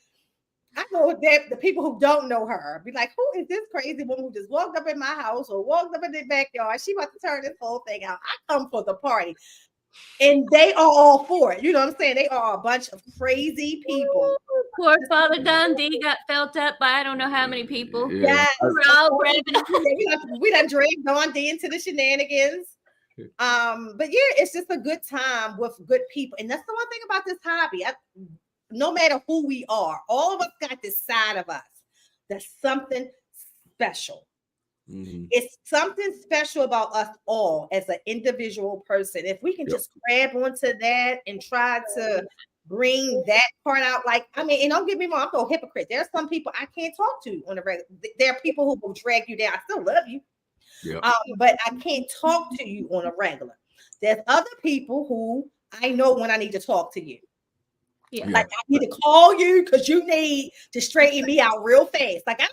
I know that the people who don't know her be like, "Who is this crazy woman who just walked up in my house or walked up in the backyard? She about to turn this whole thing out." I come for the party. And they are all for it. You know what I'm saying? They are a bunch of crazy people. Poor Father Dundee got felt up by I don't know how many people. Yeah. We're all grabbing. We done dragged Dundee into the shenanigans. But yeah, it's just a good time with good people. And that's the one thing about this hobby. No matter who we are, all of us got this side of us. That's something special. Mm-hmm. It's something special about us all as an individual person. If we can just grab onto that and try to bring that part out, like, I mean, and don't get me wrong, I'm no hypocrite. There are some people I can't talk to on a regular. There are people who will drag you down. I still love you, but I can't talk to you on a regular. There's other people who I know when I need to talk to you. Yeah. Like I need to call you because you need to straighten me out real fast. Like I'm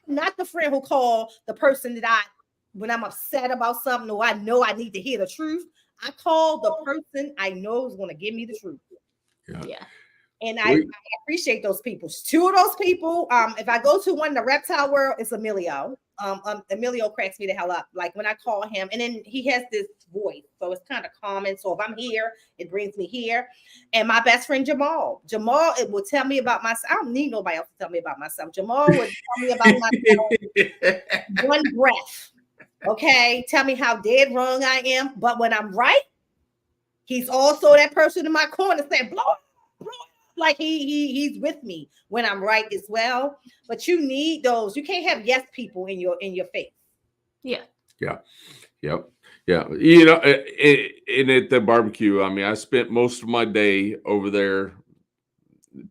not the friend who call the person that when I'm upset about something or I know I need to hear the truth. I call the person I know is going to give me the truth. Yeah. And I appreciate those people. Two of those people, if I go to one in the reptile world, it's Emilio. Emilio cracks me the hell up. Like when I call him, and then he has this voice, so it's kind of common. So if I'm here, it brings me here. And my best friend Jamal, it will tell me about myself. I don't need nobody else to tell me about myself. Jamal would tell me about myself. One breath, okay. Tell me how dead wrong I am. But when I'm right, he's also that person in my corner saying, "Blow it." Like he's with me when I'm right as well. But you need those. You can't have yes people in your face. Yeah. You know, and at the barbecue, I mean, I spent most of my day over there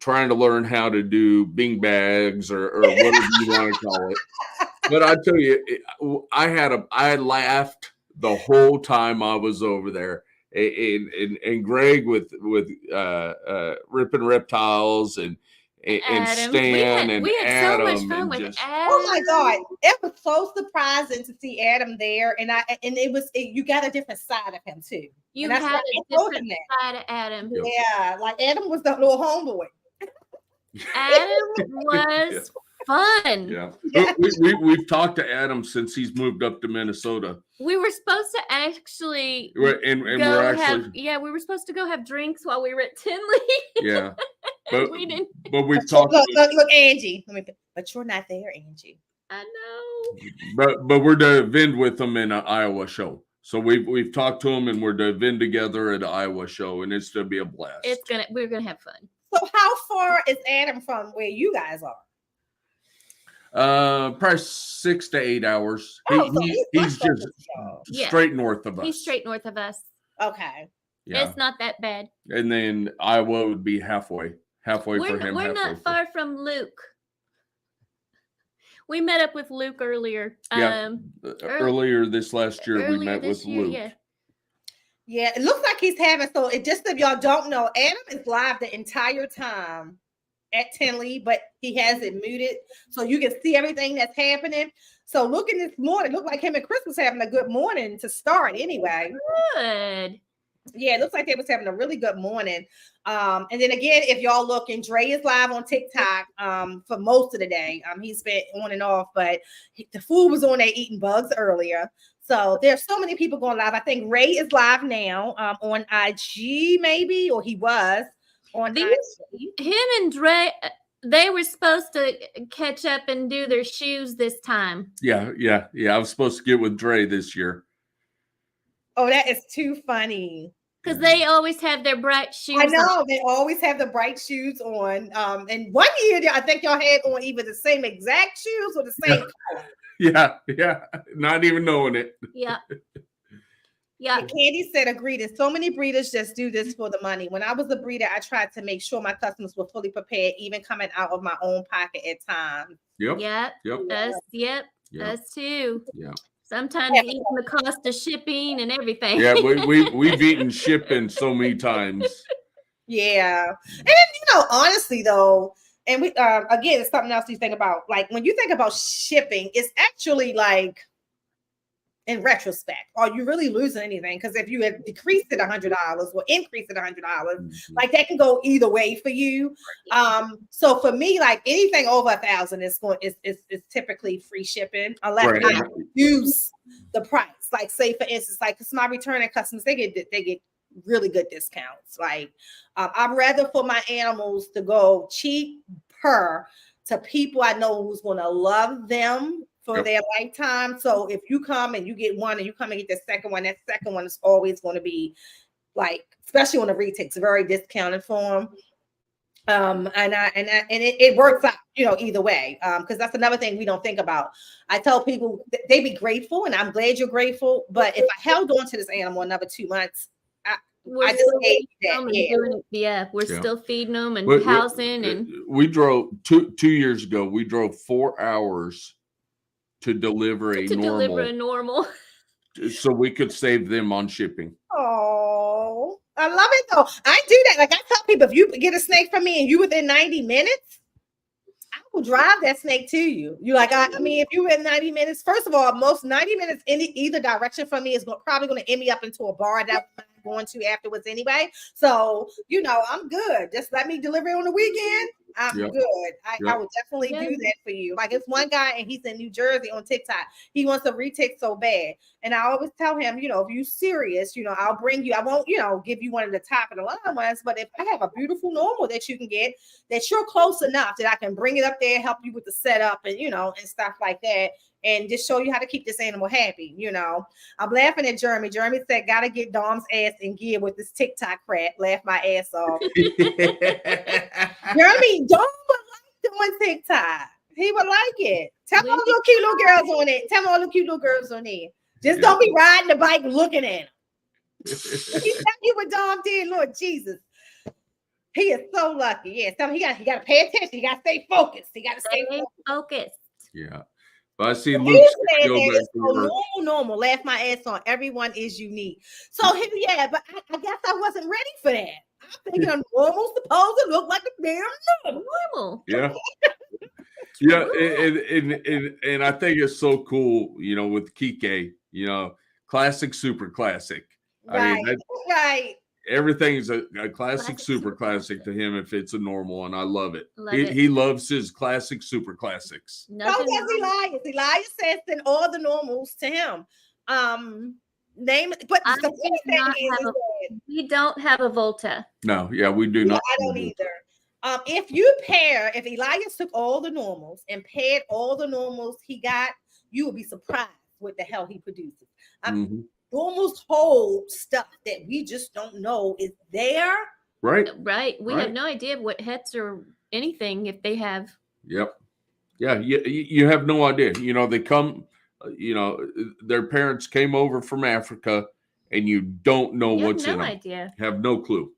trying to learn how to do bing bags or whatever you want to call it. But I tell you, I laughed the whole time I was over there. And Greg with ripping reptiles and Stan we had Adam so much fun with Adam. Oh my God, it was so surprising to see Adam there, and you got a different side of him too. You had a different side of Adam. Yeah, like Adam was the little homeboy. Adam was fun. Yeah. We've talked to Adam since he's moved up to Minnesota. We were supposed to actually we were supposed to go have drinks while we were at Tinley. Yeah. But we didn't. But we've talked. Look, Angie. But you're not there, Angie. I know. But we're to vend with them in an Iowa show. So we've talked to them and we're to vend together at an Iowa show, and it's to be a blast. We're gonna have fun. So how far is Adam from where you guys are? Probably 6 to 8 hours. He's just straight north of us. He's straight north of us. Okay. Yeah. It's not that bad. And then Iowa would be halfway for him. We're not far from Luke. We met up with Luke earlier. Earlier this last year, we met with Luke. Yeah, it looks like he's having, so it just, if y'all don't know, Adam is live the entire time at Tinley, but he has it muted so you can see everything that's happening. So looking this morning, looked like him and Chris was having a good morning to start anyway. Good. Yeah, it looks like they was having a really good morning. And then again, if y'all looking, Dre is live on TikTok for most of the day. He's been on and off, but the food was on there eating bugs earlier. So there's so many people going live. I think Ray is live now on IG maybe, or he was on IG. Him and Dre, They were supposed to catch up and do their shoes this time. Yeah. I was supposed to get with Dre this year. Oh, that is too funny. Because they always have their bright shoes. I know they always have the bright shoes on. And one year I think y'all had on either the same exact shoes or the same color. Yeah. Not even knowing it. Yeah. Yeah. And Candy said, agreed. And so many breeders just do this for the money. When I was a breeder, I tried to make sure my customers were fully prepared, even coming out of my own pocket at times. Yep. Us too. Yeah. Sometimes even the cost of shipping and everything. Yeah, we've eaten shipping so many times. Yeah. And honestly though, and we again, it's something else you think about. Like when you think about shipping, it's actually like, in retrospect, are you really losing anything? Because if you had decreased it $100 or increased it $100, like that can go either way for you. So for me, like anything over $1,000 is typically free shipping unless I use the price. Like say for instance, like because my returning customers, they get really good discounts. Like I'd rather for my animals to go cheaper to people I know who's going to love them for their lifetime. So if you come and you get one and you come and get the second one, that second one is always going to be like, especially on the retake's very discounted form. And it works out, either way. Because that's another thing we don't think about. I tell people they be grateful, and I'm glad you're grateful. But if I held on to this animal another 2 months, We're still feeding them and housing. And we drove 2 years ago. We drove 4 hours to deliver a normal, so we could save them on shipping. Oh, I love it though. I do that. Like I tell people, if you get a snake from me and you within 90 minutes, I will drive that snake to you. You like, I mean, if you in 90 minutes, first of all, most 90 minutes in either direction from me is probably going to end me up into a bar that I'm going to afterwards anyway. So, I'm good. Just let me deliver it on the weekend. I'm good. I would definitely do that for you. Like it's one guy and he's in New Jersey on TikTok. He wants a retake so bad. And I always tell him, if you're serious, I'll bring you. I won't, give you one of the top of the line ones. But if I have a beautiful normal that you can get, that you're close enough that I can bring it up there, help you with the setup and, and stuff like that. And just show you how to keep this animal happy, I'm laughing at Jeremy. Jeremy said, gotta get Dom's ass in gear with this TikTok crap. Laugh my ass off. Jeremy, Dom would like doing TikTok. He would like it. Tell all the little cute little girls on it. Tell all the cute little girls on it. Just don't be riding the bike looking at him. He tell you what Dom did, Lord Jesus. He is so lucky. Yeah, so he got to pay attention. He got to stay focused. He got to stay focused. Yeah. But I see Luke normal. Laugh my ass on. Everyone is unique. So but I guess I wasn't ready for that. I'm thinking I'm almost supposed to look like a damn normal. Yeah. Yeah, and I think it's so cool, with Kike, classic, super classic. Right. I mean, everything's a classic, super classic to him if it's a normal, and I love it. He loves his classic, super classics. So does Elias. Elias says send all the normals to him. We don't have a Volta. No, we do not. I don't either. If Elias took all the normals and paired all the normals he got, you would be surprised what the hell he produces. Normals hold stuff that we just don't know is there. Right. We have no idea what hets or anything if they have. Yep. Yeah. You have no idea. They come, their parents came over from Africa and you don't know what's in them. Idea. Have no clue.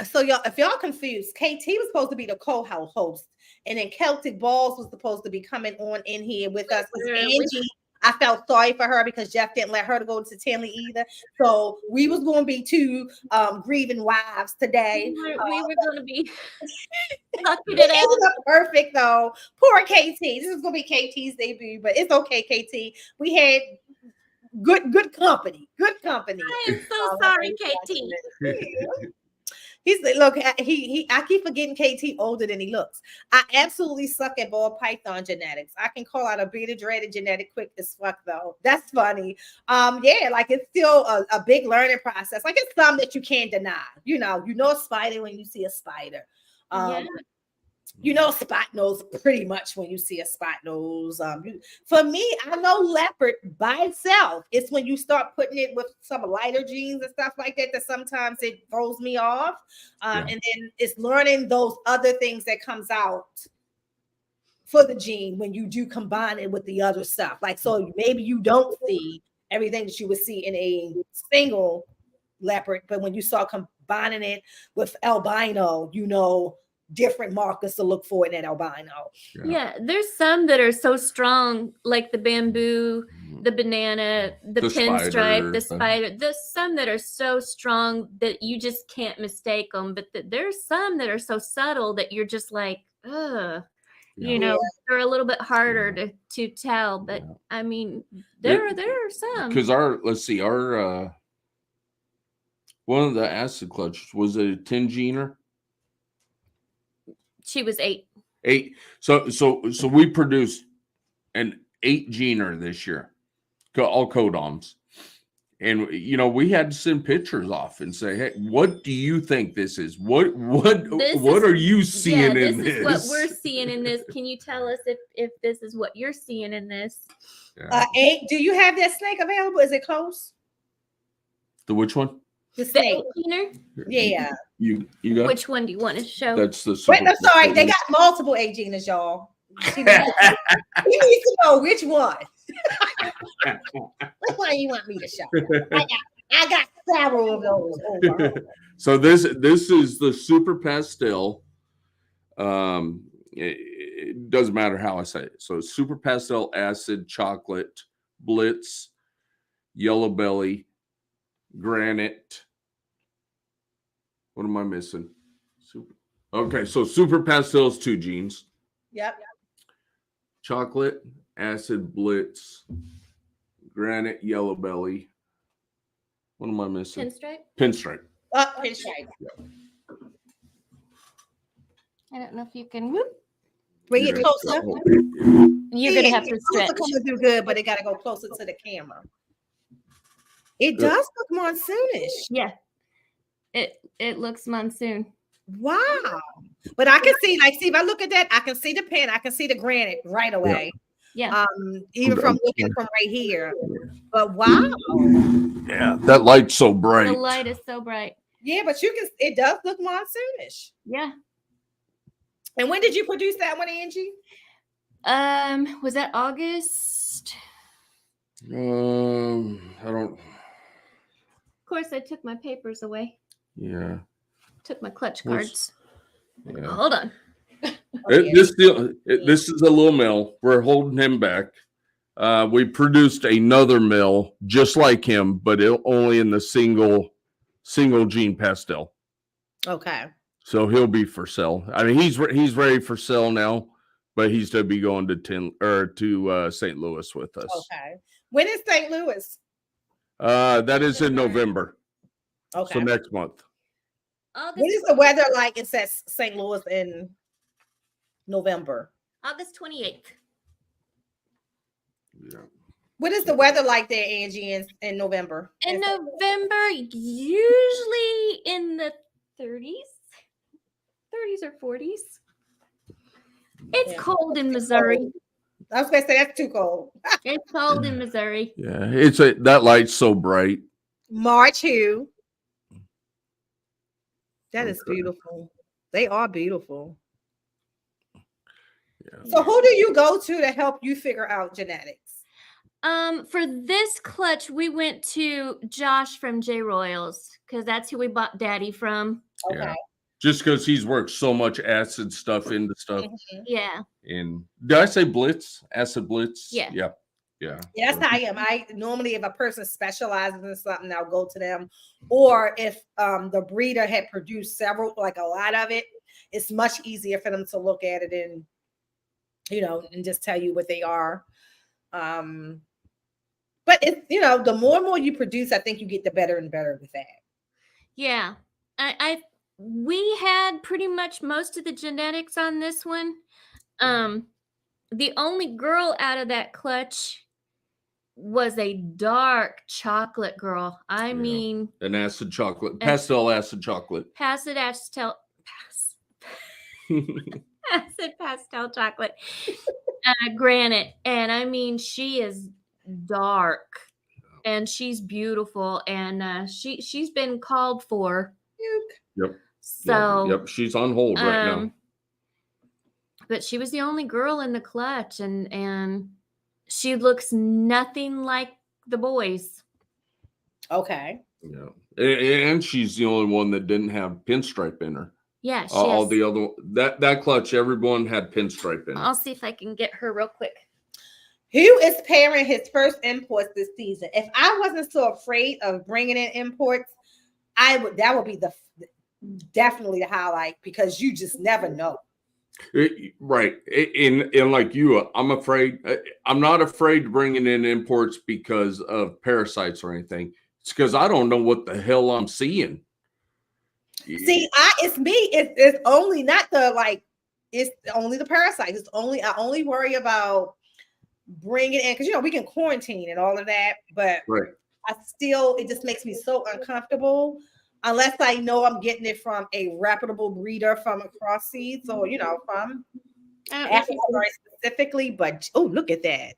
So if y'all confused, KT was supposed to be the co-host, and then Celtic Balls was supposed to be coming on in here with us. Angie, I felt sorry for her because Jeff didn't let her to go to Tinley either. So we was going to be two grieving wives today. We were going to be sucking it out. Perfect though. Poor KT. This is going to be KT's debut, but it's okay, KT. We had good company. Good company. I am so sorry, KT. He's look. He. I keep forgetting KT older than he looks. I absolutely suck at ball python genetics. I can call out a beta dreaded genetic quick as fuck though. That's funny. Yeah, like it's still a big learning process. Like it's some that you can't deny. You know a spider when you see a spider. Yeah. You know spot nose pretty much when you see a spot nose. For me, I know leopard by itself. It's when you start putting it with some lighter genes and stuff like that that sometimes it throws me off. And then it's learning those other things that comes out for the gene when you do combine it with the other stuff. Like so maybe you don't see everything that you would see in a single leopard, but when you start combining it with albino, you know different markers to look for in that albino. Yeah, there's some that are so strong, like the bamboo, the banana, the pinstripe, the spider. There's some that are so strong that you just can't mistake them. But there's some that are so subtle that you're just like, ugh. You know, they're a little bit harder to tell. But I mean, there are some. Because our one of the acid clutches was a 10 gener. She was 8. 8. So we produced an 8 gener this year, all codoms, and we had to send pictures off and say, "Hey, what do you think this is? What are you seeing in this? This is what we're seeing in this. Can you tell us if this is what you're seeing in this?" 8. Do you have that snake available? Is it close? The which one? The snake. Yeah. You got which one do you want to show? That's the wait, I'm sorry. They got multiple Agenas, y'all. We need to know which one. Which one you want me to show? I got several of those. So this is the super pastel. It doesn't matter how I say it. So super pastel, acid, chocolate, blitz, yellow belly, granite. What am I missing? Okay, so super pastel is 2 genes. Yep. Chocolate, acid, blitz, granite, yellow belly. What am I missing? Pinstripe. Pinstripe. Yeah. I don't know if you can bring it closer. You're gonna have to stretch. Coming through good, but it got to go closer to the camera. It does look monsoonish. Yeah. It looks monsoon. Wow. But I can see, if I look at that, I can see the pin, I can see the granite right away. Yeah. Even from looking from right here. But wow. Yeah, that light's so bright. The light is so bright. Yeah, but it does look monsoonish. Yeah. And when did you produce that one, Angie? Was that August? I don't. Of course, I took my papers away. Yeah. Took my clutch cards. Yeah. Hold on. This is a little male. We're holding him back. We produced another male just like him, but only in the single gene pastel. Okay. So he'll be for sale. I mean, he's ready for sale now, but he's to be going to St. Louis with us. Okay. When is St. Louis? That is in November. Okay. So next month. What is the weather like in St. Louis in November? August 28th. Yeah. What is the weather like there, Angie, in November? In November, usually in the 30s or 40s. It's cold in Missouri. I was going to say that's too cold. It's cold in Missouri. Yeah, that light's so bright. March who? That is beautiful. They are beautiful. Yeah. So who do you go to help you figure out genetics? For this clutch, we went to Josh from J Royals because that's who we bought Daddy from. Okay. Yeah. Just because he's worked so much acid stuff into stuff. Mm-hmm. Yeah. And did I say blitz? Acid blitz? Yeah. Yeah. Yeah. That's how I am. I normally, if a person specializes in something, I'll go to them. Or if the breeder had produced several, like a lot of it, it's much easier for them to look at it and, and just tell you what they are. But it's, the more and more you produce, I think you get the better and better with that. Yeah. we had pretty much most of the genetics on this one. The only girl out of that clutch was a dark chocolate girl. I mean, an acid chocolate, pastel acid chocolate. Acid pastel chocolate. Granite. And I mean, she is dark and she's beautiful, and she's been called for. Yep. So yep, she's on hold right now. But she was the only girl in the clutch, and she looks nothing like the boys. Okay. Yeah, and she's the only one that didn't have pinstripe in her. Yeah, all the other that clutch, everyone had pinstripe in. I'll see if I can get her real quick. Who is pairing his first imports this season? If I wasn't so afraid of bringing in imports, that would be definitely the highlight, because you just never know. Right. And like you, I'm not afraid bringing in imports because of parasites or anything. It's because I don't know what the hell I'm seeing. See, it's me. It's only not it's only the parasites. I only worry about bringing in, because we can quarantine and all of that, but right. It just makes me so uncomfortable unless I know I'm getting it from a reputable breeder from across seas, or from Africa very specifically. But look at that.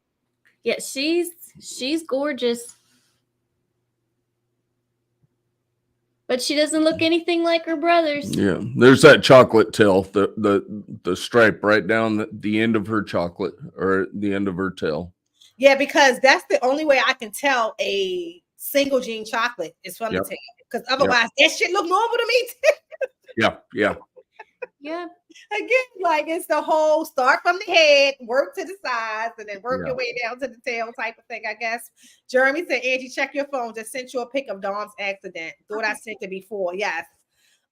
Yeah, she's gorgeous. But she doesn't look anything like her brothers. Yeah, there's that chocolate tail, the stripe right down the end of her chocolate, or the end of her tail. Yeah, because that's the only way I can tell a single gene chocolate is from the tail. Because otherwise, that shit look normal to me too. Yeah. Again, it's the whole start from the head, work to the sides, and then work your way down to the tail type of thing, I guess. Jeremy said, Angie, check your phone. Just sent you a pic of Dom's accident. Thought I sent it before. Yes.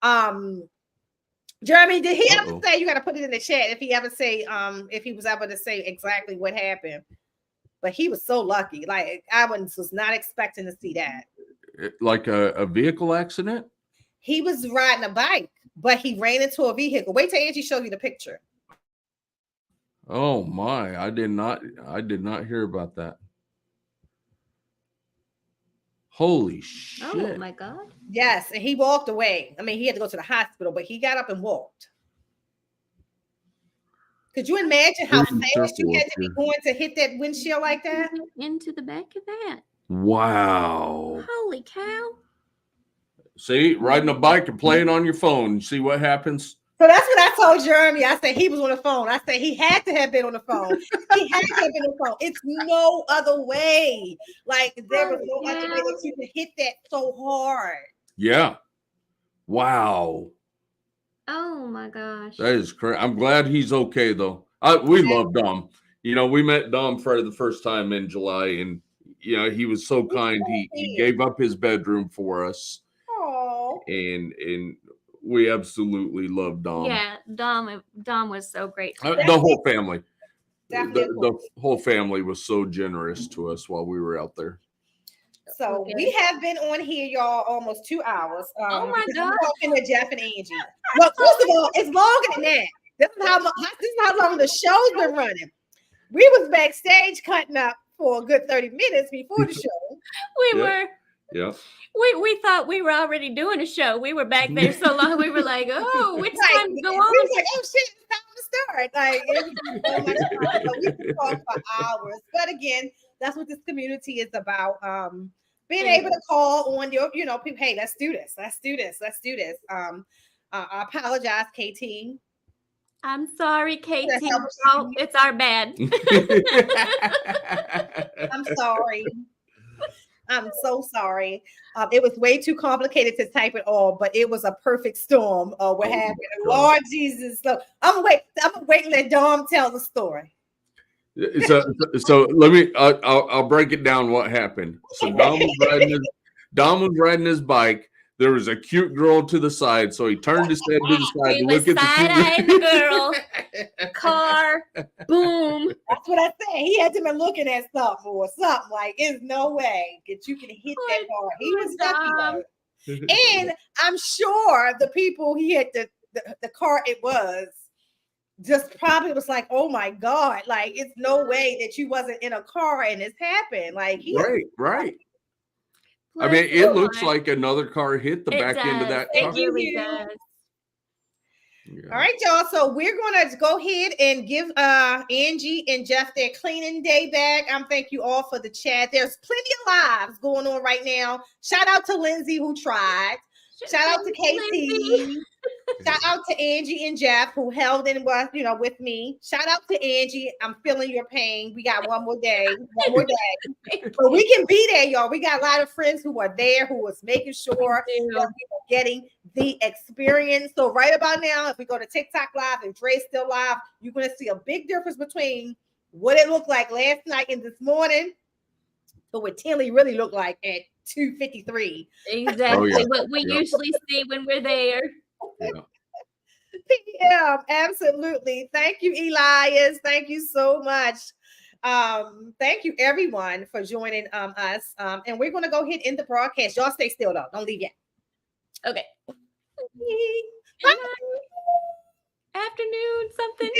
Jeremy, did he ever say, you got to put it in the chat, if he ever say, if he was able to say exactly what happened? But he was so lucky. I was not expecting to see that. Like a vehicle accident? He was riding a bike, but he ran into a vehicle. Wait till Angie shows you the picture. Oh my, I did not hear about that. Holy shit. Oh my God. Yes, and he walked away. I mean, he had to go to the hospital, but he got up and walked. Could you imagine how fast you had to be going to hit that windshield like that? Into the back of that. Wow. Holy cow. See, riding a bike and playing on your phone. See what happens? So that's what I told Jeremy. I said he was on the phone. I said he had to have been on the phone. He had to have been on the phone. It's no other way. There was no other way that you could hit that so hard. Yeah. Wow. Oh my gosh. That is crazy. I'm glad he's okay though. We love Dom. We met Dom for the first time in July, and he was so kind. He gave up his bedroom for us. Oh. And we absolutely love Dom. Yeah, Dom was so great. The whole family. The whole family was so generous to us while we were out there. So we have been on here, y'all, almost 2 hours. Oh my God! Talking to Jeff and Angie. Well, first of all, it's longer than that. This is how long the show's been running. We was backstage cutting up for a good 30 minutes before the show. We were. Yeah. We thought we were already doing a show. We were back there so long. We were like, oh, it's time to go on. We was like, oh shit, it's time to start. It was so much fun. So we can talk for hours. But again, that's what this community is about. Being able to call on your, people, hey, let's do this. I apologize, KT. I'm sorry, KT. Oh, it's our bad. I'm sorry. I'm so sorry. It was way too complicated to type it all, but it was a perfect storm of what happened. Lord Jesus. So I'm gonna wait and let Dom tell the story. So let me I'll break it down what happened. So Dom was riding his bike. There was a cute girl to the side, so he turned his head to the side to look at the girl. Car, boom. That's what I said. He had to be looking at something or something. There's no way that you can hit that car. He was lucky. And I'm sure the people he had the car it was just probably was like, oh my God, like it's no way that you wasn't in a car and this happened. Like right. I mean, it looks like another car hit the back end of that truck. It really does. Yeah. All right, y'all. So we're gonna go ahead and give Angie and Jeff their cleaning day back. Thank you all for the chat. There's plenty of lives going on right now. Shout out to Lindsay who tried. Shout out to Casey. Shout out to Angie and Jeff who held in with me. Shout out to Angie. I'm feeling your pain. We got one more day. But we can be there, y'all. We got a lot of friends who are there who was making sure that we were getting the experience. So right about now, if we go to TikTok Live and Dre's still live, you're going to see a big difference between what it looked like last night and this morning to what Tinley really looked like at 2:53. Exactly what we usually see when we're there. PM, absolutely. Thank you, Elias. Thank you so much. Thank you, everyone, for joining us. And we're going to go ahead in the broadcast. Y'all stay still, though. Don't leave yet. Okay. Bye. Afternoon, something.